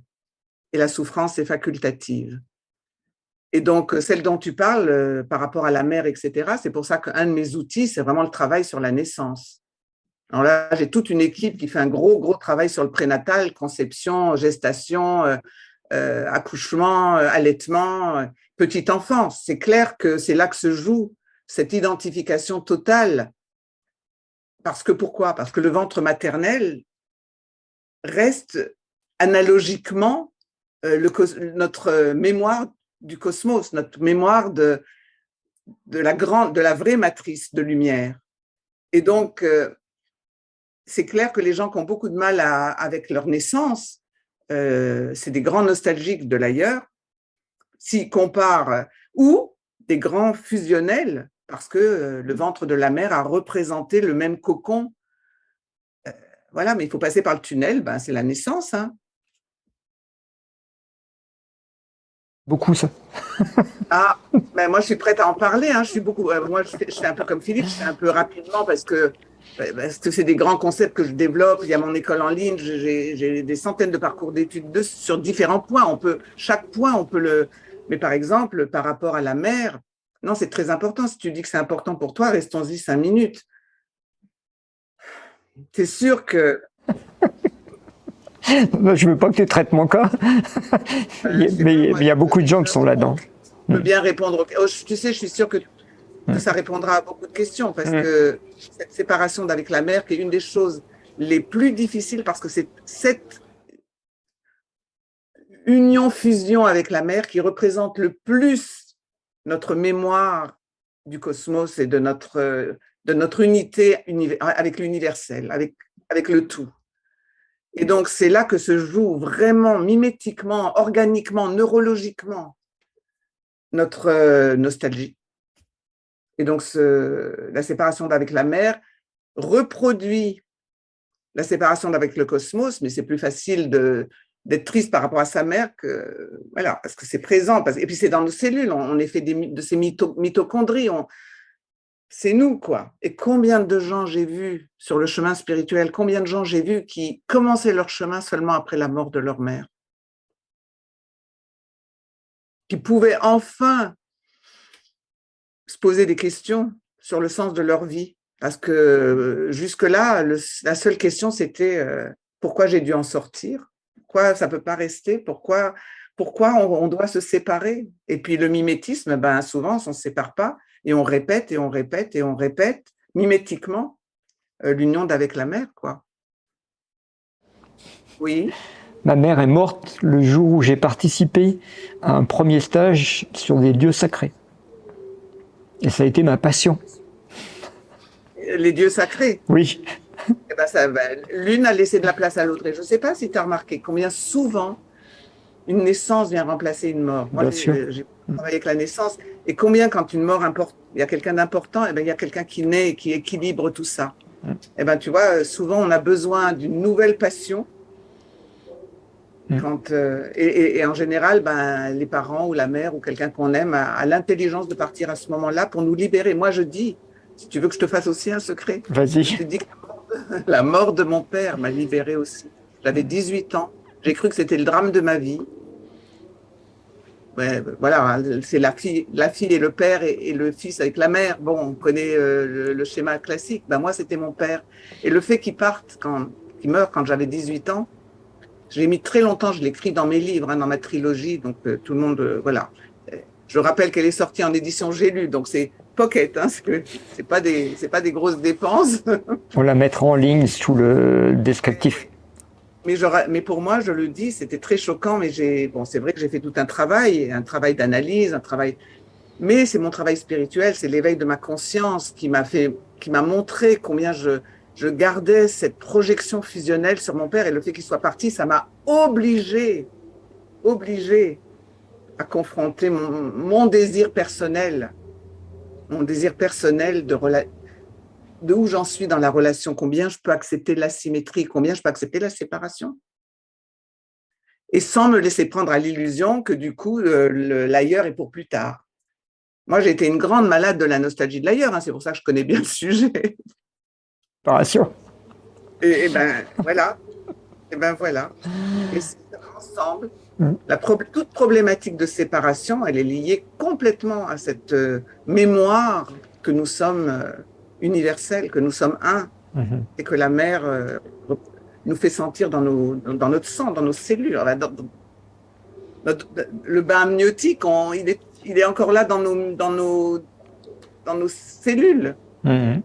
et la souffrance est facultative. Et donc, celle dont tu parles par rapport à la mère, etc., c'est pour ça qu'un de mes outils, c'est vraiment le travail sur la naissance. Alors là, j'ai toute une équipe qui fait un gros travail sur le prénatal, conception, gestation, accouchement, allaitement, petite enfance. C'est clair que c'est là que se joue cette identification totale. Parce que pourquoi? Parce que le ventre maternel reste analogiquement notre mémoire du cosmos, notre mémoire de la vraie matrice de lumière. Et donc, c'est clair que les gens qui ont beaucoup de mal avec leur naissance, c'est des grands nostalgiques de l'ailleurs, s'ils comparent, ou des grands fusionnels, parce que le ventre de la mère a représenté le même cocon. Voilà, mais il faut passer par le tunnel, ben, c'est la naissance. Hein. Beaucoup, ça. Ah, ben moi je suis prête à en parler. Hein. Je suis beaucoup. Moi, je fais un peu comme Philippe, je fais un peu rapidement parce que c'est des grands concepts que je développe. Il y a mon école en ligne, j'ai des centaines de parcours d'études sur différents points. Chaque point, on peut le. Mais par exemple, par rapport à la mère, non, c'est très important. Si tu dis que c'est important pour toi, restons-y 5 minutes. C'est sûr que. Je ne veux pas que tu traites mon cas, mais il y a beaucoup de gens qui sont là-dedans. Je peux bien répondre. Tu sais, je suis sûre que ça répondra à beaucoup de questions parce que cette séparation avec la mère, qui est une des choses les plus difficiles parce que c'est cette union-fusion avec la mère qui représente le plus notre mémoire du cosmos et de notre unité avec l'universel, avec le tout. Et donc, c'est là que se joue vraiment mimétiquement, organiquement, neurologiquement notre nostalgie. Et donc, la séparation d'avec la mère reproduit la séparation d'avec le cosmos, mais c'est plus facile d'être triste par rapport à sa mère voilà, parce que c'est présent. Et puis, c'est dans nos cellules, on est fait de ces mitochondries. C'est nous, quoi. Et combien de gens j'ai vu sur le chemin spirituel, combien de gens j'ai vu qui commençaient leur chemin seulement après la mort de leur mère, qui pouvaient enfin se poser des questions sur le sens de leur vie. Parce que jusque-là, la seule question, c'était pourquoi j'ai dû en sortir? Pourquoi ça ne peut pas rester? Pourquoi on doit se séparer? Et puis le mimétisme, ben, souvent, on ne se sépare pas. Et on répète et on répète et on répète mimétiquement l'union d'avec la mère, quoi. Oui. Ma mère est morte le jour où j'ai participé à un premier stage sur des dieux sacrés. Et ça a été ma passion. Les dieux sacrés? Oui. Eh ben, l'une a laissé de la place à l'autre. Et je ne sais pas si tu as remarqué combien souvent une naissance vient remplacer une mort. Moi, j'ai travaillé avec la naissance. Et combien, quand une mort il y a quelqu'un d'important, eh ben, il y a quelqu'un qui naît et qui équilibre tout ça. Eh ben, tu vois, souvent, on a besoin d'une nouvelle passion. Et en général, ben, les parents ou la mère ou quelqu'un qu'on aime a l'intelligence de partir à ce moment-là pour nous libérer. Moi, je dis, si tu veux que je te fasse aussi un secret, vas-y. Je te dis que la mort de mon père m'a libérée aussi. J'avais 18 ans. J'ai cru que c'était le drame de ma vie. Ouais, voilà, c'est la fille et le père et le fils avec la mère. Bon, on connaît le schéma classique. Ben, moi, c'était mon père. Et le fait qu'il qu'il meure quand j'avais 18 ans, je l'ai mis très longtemps, je l'ai écrit dans mes livres, dans ma trilogie. Donc, tout le monde, voilà. Je rappelle qu'elle est sortie en édition J'ai lu, donc c'est pocket, hein, c'est pas des grosses dépenses. On la mettra en ligne sous le descriptif. Mais pour moi, je le dis, c'était très choquant, mais c'est vrai que j'ai fait tout un travail d'analyse, mais c'est mon travail spirituel, c'est l'éveil de ma conscience qui m'a montré combien je gardais cette projection fusionnelle sur mon père, et le fait qu'il soit parti, ça m'a obligé à confronter mon désir personnel de où j'en suis dans la relation, combien je peux accepter l'asymétrie, combien je peux accepter la séparation. Et sans me laisser prendre à l'illusion que du coup, l'ailleurs est pour plus tard. Moi, j'ai été une grande malade de la nostalgie de l'ailleurs, hein, c'est pour ça que je connais bien le sujet. Paration. Et ben voilà. Et c'est ensemble. Toute problématique de séparation, elle est liée complètement à cette mémoire que nous sommes universels, que nous sommes un, et que la mère nous fait sentir dans notre sang, dans nos cellules. Le bain amniotique, il est encore là dans dans nos cellules. Mhm.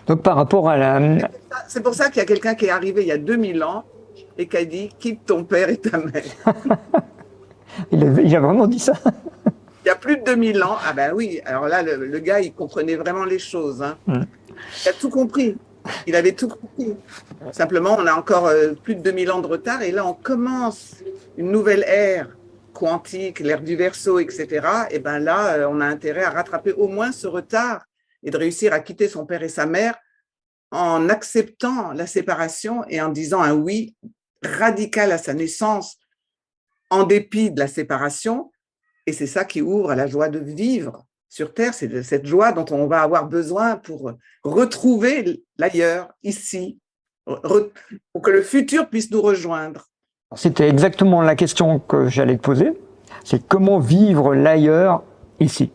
Donc par rapport à la... C'est pour ça qu'il y a quelqu'un qui est arrivé il y a 2000 ans et qui a dit « quitte ton père et ta mère ». Il a vraiment dit ça? Il y a plus de 2000 ans, ah ben oui, alors là, le gars, il comprenait vraiment les choses. Hein. Il a tout compris. Il avait tout compris. Simplement, on a encore plus de 2000 ans de retard et là, on commence une nouvelle ère quantique, l'ère du Verseau, etc. Et ben là, on a intérêt à rattraper au moins ce retard et de réussir à quitter son père et sa mère en acceptant la séparation et en disant un oui radical à sa naissance en dépit de la séparation. Et c'est ça qui ouvre à la joie de vivre sur Terre. C'est cette joie dont on va avoir besoin pour retrouver l'ailleurs, ici, pour que le futur puisse nous rejoindre. C'était exactement la question que j'allais te poser. C'est comment vivre l'ailleurs ici?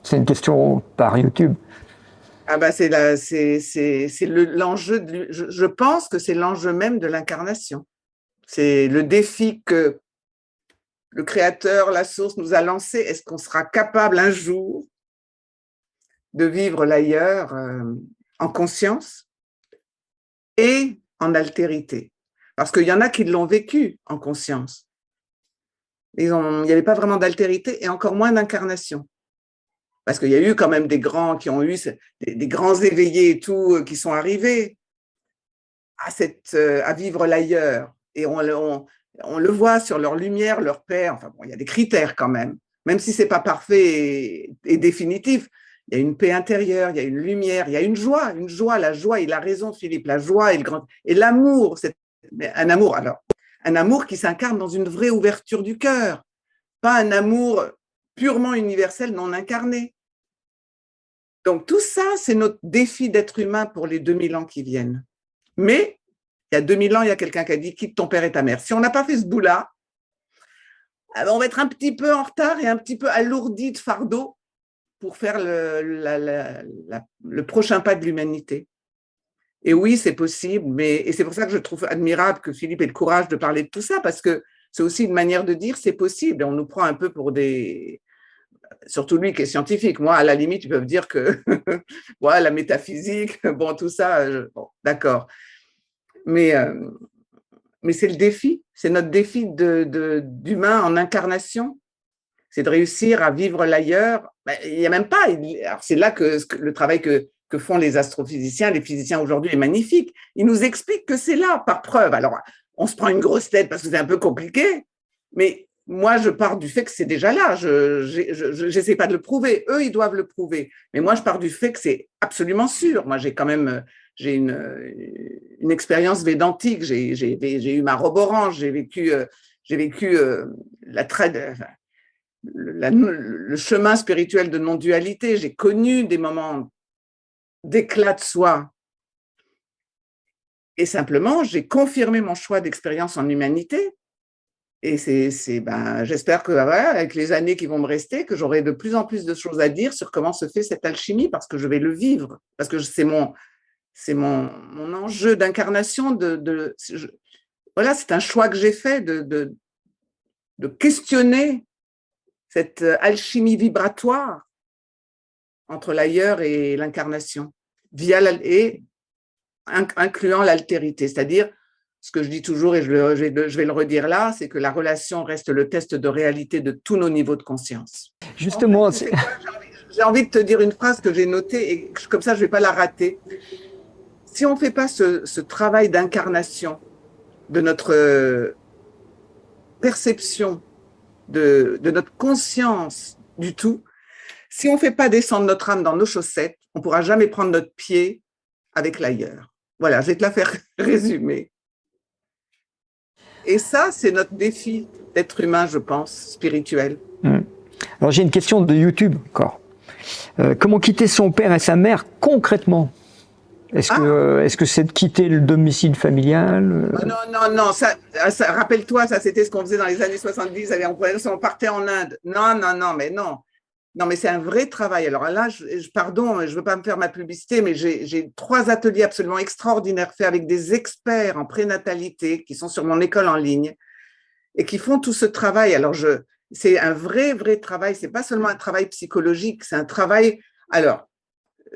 C'est une question par YouTube. Ah ben c'est l'enjeu, je pense que c'est l'enjeu même de l'incarnation. C'est le défi que le Créateur, la Source nous a lancé. Est-ce qu'on sera capable un jour de vivre l'ailleurs en conscience et en altérité? Parce qu'il y en a qui l'ont vécu en conscience. Il n'y avait pas vraiment d'altérité et encore moins d'incarnation. Parce qu'il y a eu quand même des grands qui ont eu des grands éveillés et tout qui sont arrivés à vivre l'ailleurs. Et on le voit sur leur lumière, leur paix. Enfin bon, il y a des critères quand même. Même si c'est pas parfait et définitif, il y a une paix intérieure, il y a une lumière, il y a une joie, la joie. Il a raison, Philippe. La joie et l'amour, c'est un amour qui s'incarne dans une vraie ouverture du cœur, pas un amour purement universel, non incarné. Donc tout ça, c'est notre défi d'être humain pour les 2000 ans qui viennent. Mais il y a 2000 ans, il y a quelqu'un qui a dit « quitte ton père et ta mère ». Si on n'a pas fait ce bout-là, on va être un petit peu en retard et un petit peu alourdi de fardeau pour faire le prochain pas de l'humanité. Et oui, c'est possible, et c'est pour ça que je trouve admirable que Philippe ait le courage de parler de tout ça, parce que c'est aussi une manière de dire c'est possible. Et on nous prend un peu pour des... Surtout lui qui est scientifique. Moi, à la limite, ils peuvent dire que ouais, la métaphysique, bon, tout ça, bon, d'accord. Mais c'est le défi, c'est notre défi d'humain en incarnation, c'est de réussir à vivre l'ailleurs. Il n'y a même pas, alors c'est là que le travail que font les astrophysiciens, les physiciens aujourd'hui est magnifique. Ils nous expliquent que c'est là, par preuve. Alors, on se prend une grosse tête parce que c'est un peu compliqué, mais moi, je pars du fait que c'est déjà là. Je n'essaie pas de le prouver. Eux, ils doivent le prouver. Mais moi, je pars du fait que c'est absolument sûr. Moi, j'ai une expérience védantique. J'ai eu ma robe orange. J'ai vécu le chemin spirituel de non-dualité. J'ai connu des moments d'éclat de soi. Et simplement, j'ai confirmé mon choix d'expérience en humanité. Et j'espère que avec les années qui vont me rester, que j'aurai de plus en plus de choses à dire sur comment se fait cette alchimie, parce que je vais le vivre, parce que c'est mon enjeu d'incarnation. Voilà, c'est un choix que j'ai fait de questionner cette alchimie vibratoire entre l'ailleurs et l'incarnation, incluant l'altérité, c'est-à-dire ce que je dis toujours et je vais le redire là, c'est que la relation reste le test de réalité de tous nos niveaux de conscience. Justement, en fait, j'ai envie de te dire une phrase que j'ai notée et comme ça je ne vais pas la rater. Si on ne fait pas ce travail d'incarnation de notre perception, de notre conscience du tout, si on ne fait pas descendre notre âme dans nos chaussettes, on ne pourra jamais prendre notre pied avec l'ailleurs. Voilà, je vais te la faire résumer. Et ça, c'est notre défi d'être humain, je pense, spirituel. Alors j'ai une question de YouTube encore. Comment quitter son père et sa mère concrètement? Est-ce que c'est de quitter le domicile familial? Non, ça rappelle-toi, ça c'était ce qu'on faisait dans les années 70, on partait en Inde. Non, mais non. Non, mais c'est un vrai travail. Alors là, pardon, je ne veux pas me faire ma publicité, mais j'ai 3 ateliers absolument extraordinaires faits avec des experts en prénatalité qui sont sur mon école en ligne et qui font tout ce travail. Alors, c'est un vrai travail. Ce n'est pas seulement un travail psychologique, c'est un travail Alors,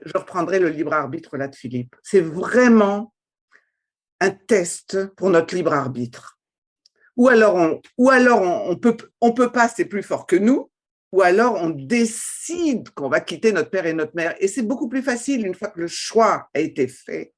je reprendrai le libre arbitre là de Philippe. C'est vraiment un test pour notre libre arbitre. Ou alors on peut pas, c'est plus fort que nous, ou alors on décide qu'on va quitter notre père et notre mère. Et c'est beaucoup plus facile une fois que le choix a été fait.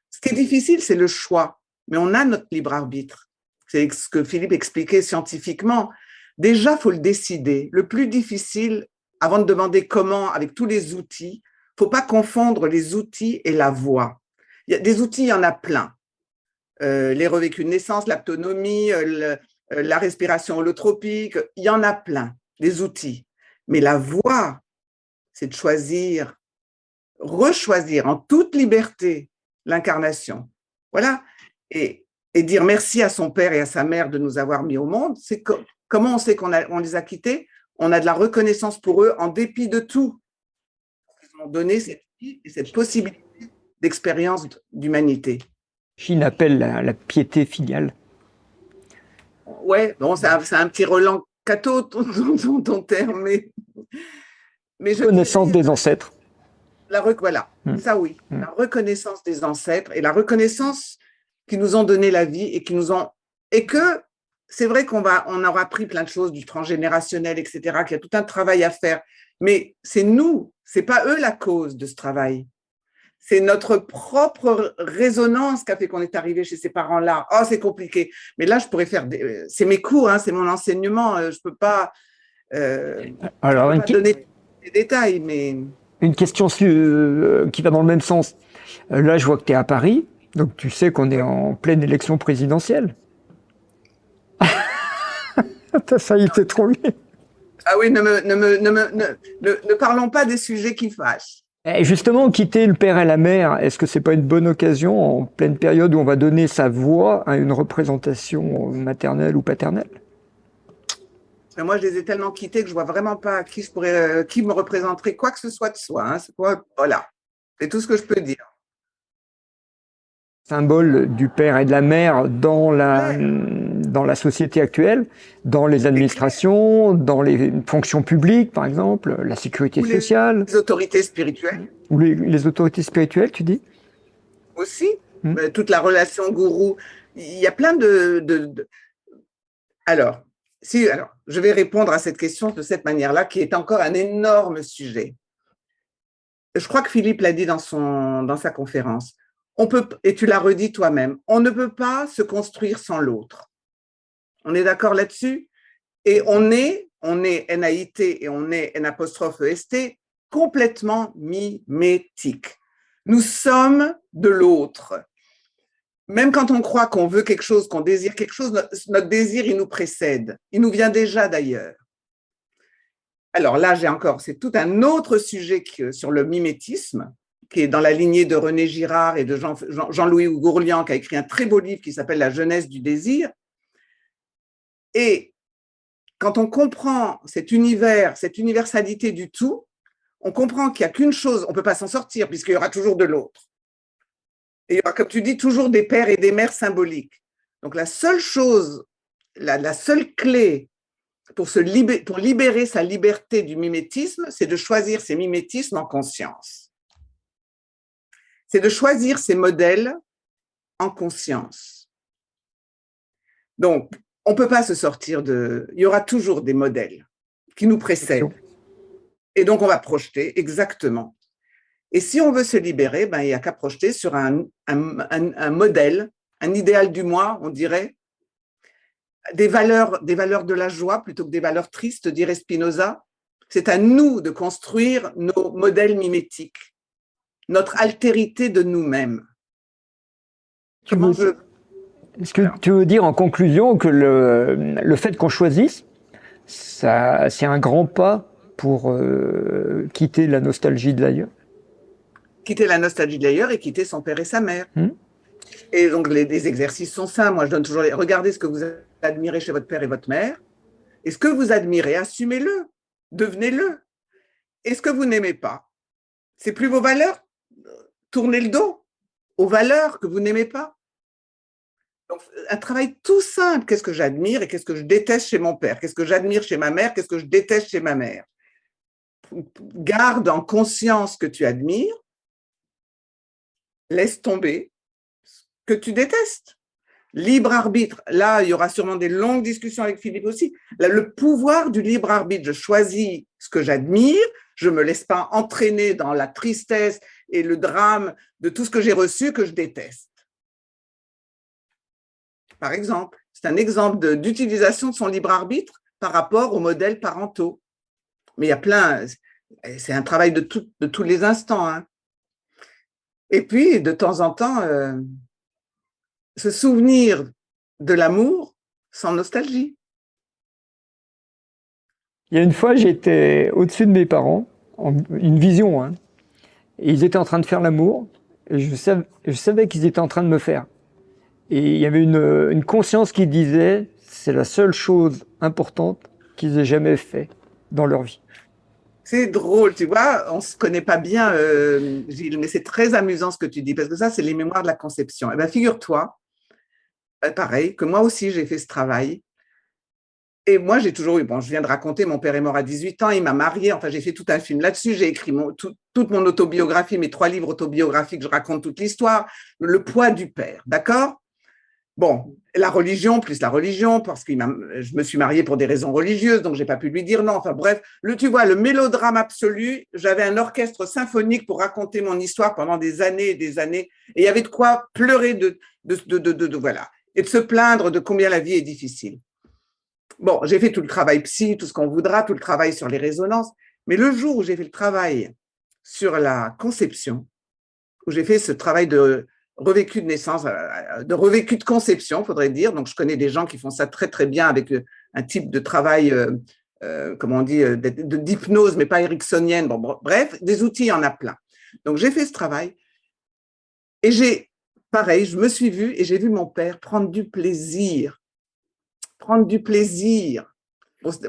Ce qui est difficile, c'est le choix, mais on a notre libre arbitre. C'est ce que Philippe expliquait scientifiquement. Déjà, il faut le décider. Le plus difficile, avant de demander comment, avec tous les outils, il ne faut pas confondre les outils et la voix. Il y a des outils, il y en a plein. Les revécus de naissance, l'aptonomie, la respiration holotropique, il y en a plein, des outils. Mais la voix, c'est de choisir, rechoisir en toute liberté l'incarnation. Voilà. Et dire merci à son père et à sa mère de nous avoir mis au monde. C'est comment on sait qu'on les a quittés? On a de la reconnaissance pour eux en dépit de tout. Ils ont donné cette vie et cette possibilité d'expérience d'humanité. Chine appelle la piété filiale. Ouais, bon, c'est un petit Roland Cateau, ton terme, mais je Connaissance des ancêtres. Voilà, ça oui, la reconnaissance des ancêtres et la reconnaissance qui nous ont donné la vie et que c'est vrai qu'on aura appris plein de choses du transgénérationnel, etc., qu'il y a tout un travail à faire, mais c'est nous, c'est pas eux la cause de ce travail. C'est notre propre résonance qui a fait qu'on est arrivé chez ces parents-là. Oh, c'est compliqué. Mais là, je pourrais faire c'est mes cours, hein, c'est mon enseignement. Je peux pas, Alors, peux pas donner des détails, mais... Une question qui va dans le même sens. Là, je vois que tu es à Paris, donc tu sais qu'on est en pleine élection présidentielle. T'as failli te tromper. Ah oui, ne parlons pas des sujets qui fâchent. Et justement, quitter le père et la mère, est-ce que c'est pas une bonne occasion en pleine période où on va donner sa voix à une représentation maternelle ou paternelle? Mais moi, je les ai tellement quittés que je vois vraiment pas qui me représenterait quoi que ce soit de soi. Hein. Voilà, c'est tout ce que je peux dire. Symbole du père et de la mère dans la société actuelle, dans les administrations, dans les fonctions publiques, par exemple, la sécurité sociale. Les autorités spirituelles. Ou les autorités spirituelles, tu dis? Aussi. Toute la relation gourou. Il y a plein Alors, je vais répondre à cette question de cette manière-là, qui est encore un énorme sujet. Je crois que Philippe l'a dit dans sa conférence. Et tu l'as redit toi-même, on ne peut pas se construire sans l'autre. On est d'accord là-dessus? Et on est NAIT et on est N'*EST complètement mimétique. Nous sommes de l'autre. Même quand on croit qu'on veut quelque chose, qu'on désire quelque chose, notre désir, il nous précède. Il nous vient déjà d'ailleurs. Alors là, c'est tout un autre sujet sur le mimétisme, qui est dans la lignée de René Girard et de Jean-Louis Gourlian, qui a écrit un très beau livre qui s'appelle La jeunesse du désir. Et quand on comprend cet univers, cette universalité du tout, on comprend qu'il n'y a qu'une chose, on ne peut pas s'en sortir, puisqu'il y aura toujours de l'autre. Et il y aura, comme tu dis, toujours des pères et des mères symboliques. Donc la seule chose, la seule clé pour libérer sa liberté du mimétisme, c'est de choisir ses mimétismes en conscience. C'est de choisir ses modèles en conscience. Donc, on ne peut pas se sortir il y aura toujours des modèles qui nous précèdent. Et donc, on va projeter exactement. Et si on veut se libérer, il n'y a qu'à projeter sur un modèle, un idéal du moi, on dirait, des valeurs de la joie plutôt que des valeurs tristes, dirait Spinoza. C'est à nous de construire nos modèles mimétiques, notre altérité de nous-mêmes. Est-ce que tu veux dire en conclusion que le fait qu'on choisisse, c'est un grand pas pour quitter la nostalgie de l'ailleurs? Quitter la nostalgie de l'ailleurs et quitter son père et sa mère. Et donc, les exercices sont simples. Moi, je donne toujours regardez ce que vous admirez chez votre père et votre mère. Et ce que vous admirez, assumez-le. Devenez-le. Et ce que vous n'aimez pas, c'est plus vos valeurs. Tournez le dos aux valeurs que vous n'aimez pas. Donc, un travail tout simple. Qu'est-ce que j'admire et qu'est-ce que je déteste chez mon père? Qu'est-ce que j'admire chez ma mère? Qu'est-ce que je déteste chez ma mère? garde en conscience ce que tu admires, laisse tomber ce que tu détestes. Libre arbitre, là, il y aura sûrement des longues discussions avec Philippe aussi. Là, le pouvoir du libre arbitre, je choisis ce que j'admire, je ne me laisse pas entraîner dans la tristesse et le drame de tout ce que j'ai reçu que je déteste. Par exemple, c'est un exemple d'utilisation de son libre arbitre par rapport aux modèles parentaux. Mais il y a plein, c'est un travail de tous les instants. Hein. Et puis, de temps en temps, se souvenir de l'amour sans nostalgie. Il y a une fois, j'étais au-dessus de mes parents, une vision, hein, et ils étaient en train de faire l'amour, et je savais qu'ils étaient en train de me faire. Et il y avait une conscience qui disait, c'est la seule chose importante qu'ils aient jamais fait dans leur vie. C'est drôle, tu vois, on ne se connaît pas bien, Gilles, mais c'est très amusant ce que tu dis, parce que ça, c'est les mémoires de la conception. Eh bien, figure-toi, pareil, que moi aussi, j'ai fait ce travail. Et moi, j'ai toujours eu, bon, je viens de raconter, mon père est mort à 18 ans, il m'a marié, enfin, j'ai fait tout un film là-dessus, j'ai écrit toute mon autobiographie, mes 3 livres autobiographiques, je raconte toute l'histoire, le poids du père, d'accord? Bon, la religion, plus la religion, parce que je me suis mariée pour des raisons religieuses, donc je n'ai pas pu lui dire non. Enfin bref, tu vois, le mélodrame absolu, j'avais un orchestre symphonique pour raconter mon histoire pendant des années et des années, et il y avait de quoi pleurer voilà, et de se plaindre de combien la vie est difficile. Bon, j'ai fait tout le travail psy, tout ce qu'on voudra, tout le travail sur les résonances, mais le jour où j'ai fait le travail sur la conception, où j'ai fait ce travail de revécu de naissance, de revécu de conception, il faudrait dire. Donc, je connais des gens qui font ça très, très bien avec un type de travail, comment on dit, d'hypnose, mais pas ericksonienne. Bon, bref, des outils, il y en a plein. Donc, j'ai fait ce travail et pareil, je me suis vue et j'ai vu mon père prendre du plaisir. Prendre du plaisir.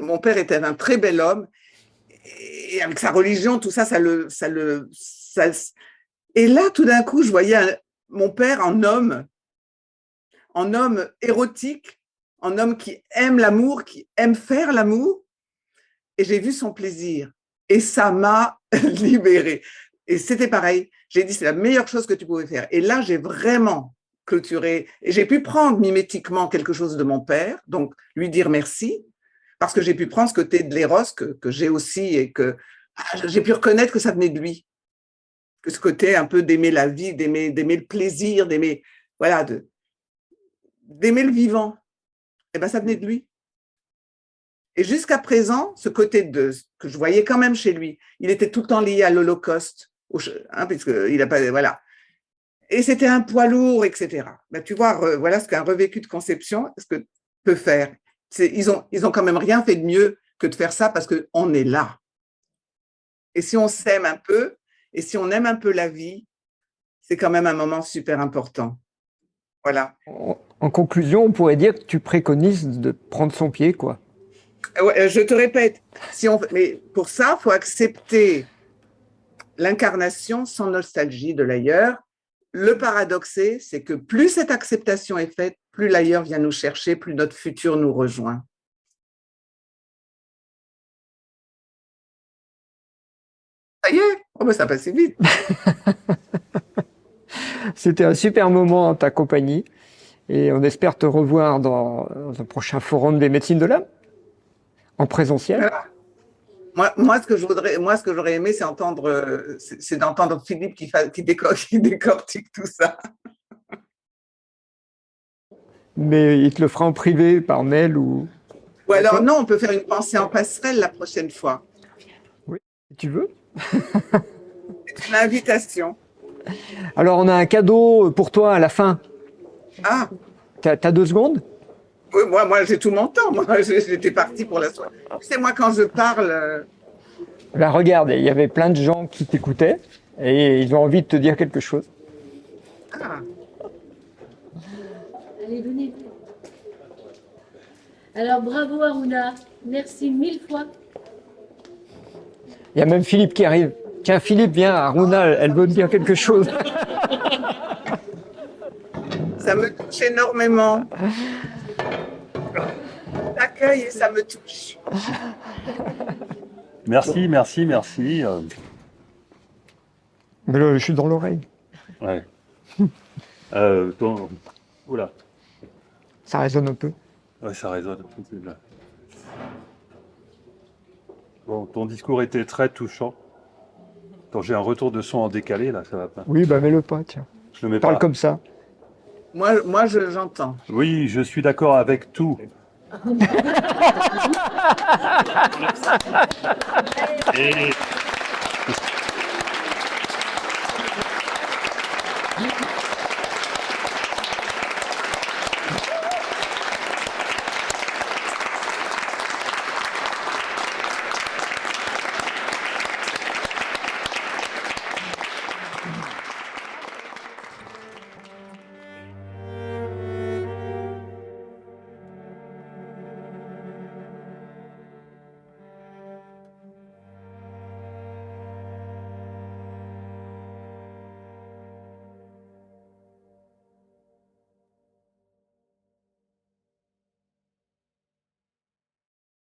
Mon père était un très bel homme et avec sa religion, tout ça, et là, tout d'un coup, je voyais mon père en homme érotique, en homme qui aime l'amour, qui aime faire l'amour, et j'ai vu son plaisir. Et ça m'a libérée. Et c'était pareil. J'ai dit, c'est la meilleure chose que tu pouvais faire. Et là, j'ai vraiment clôturé. Et j'ai pu prendre mimétiquement quelque chose de mon père, donc lui dire merci, parce que j'ai pu prendre ce côté de l'éros que j'ai aussi et que j'ai pu reconnaître que ça venait de lui. Que ce côté un peu d'aimer la vie, d'aimer le plaisir, d'aimer le vivant, et ben ça venait de lui. Et jusqu'à présent, ce côté que je voyais quand même chez lui, il était tout le temps lié à l'Holocauste, puisqu'il a pas, voilà. Et c'était un poids lourd, etc. Ben, tu vois, voilà ce qu'un revécu de conception, ce que peut faire. Ils ont quand même rien fait de mieux que de faire ça parce qu'on est là. Et si on s'aime un peu, et si on aime un peu la vie, c'est quand même un moment super important. Voilà. En conclusion, on pourrait dire que tu préconises de prendre son pied, quoi. Ouais, je te répète, mais pour ça, il faut accepter l'incarnation sans nostalgie de l'ailleurs. Le paradoxe, c'est que plus cette acceptation est faite, plus l'ailleurs vient nous chercher, plus notre futur nous rejoint. Ça y est, oh ben ça passe vite. C'était un super moment en ta compagnie et on espère te revoir dans un prochain forum des médecines de l'âme, en présentiel. Voilà. Moi, ce que j'aurais aimé, c'est d'entendre Philippe qui décortique tout ça. Mais il te le fera en privé, par mail ou... Ou alors non, on peut faire une pensée en passerelle la prochaine fois. Oui, si tu veux. C'est une invitation. Alors, on a un cadeau pour toi à la fin. Ah. T'as 2 secondes? Oui, moi j'ai tout mon temps. Moi, j'étais partie pour la soirée. C'est moi quand je parle. Là, regarde, il y avait plein de gens qui t'écoutaient et ils ont envie de te dire quelque chose. Ah. Allez, venez. Alors, bravo Aruna. Merci 1000 fois. Il y a même Philippe qui arrive. Tiens, Philippe, viens, Aruna, elle veut te dire quelque chose. Ça me touche énormément. L'accueil et ça me touche. Merci, merci, merci. Mais là, je suis dans l'oreille. Ouais. Oula, Ça résonne un peu. ouais, ça résonne. Bon, ton discours était très touchant. Quand j'ai un retour de son en décalé, là, ça va pas. Oui, bah mets-le pas, tiens. Je le mets Parle pas. comme ça. Moi, j'entends. Oui, je suis d'accord avec tout. Et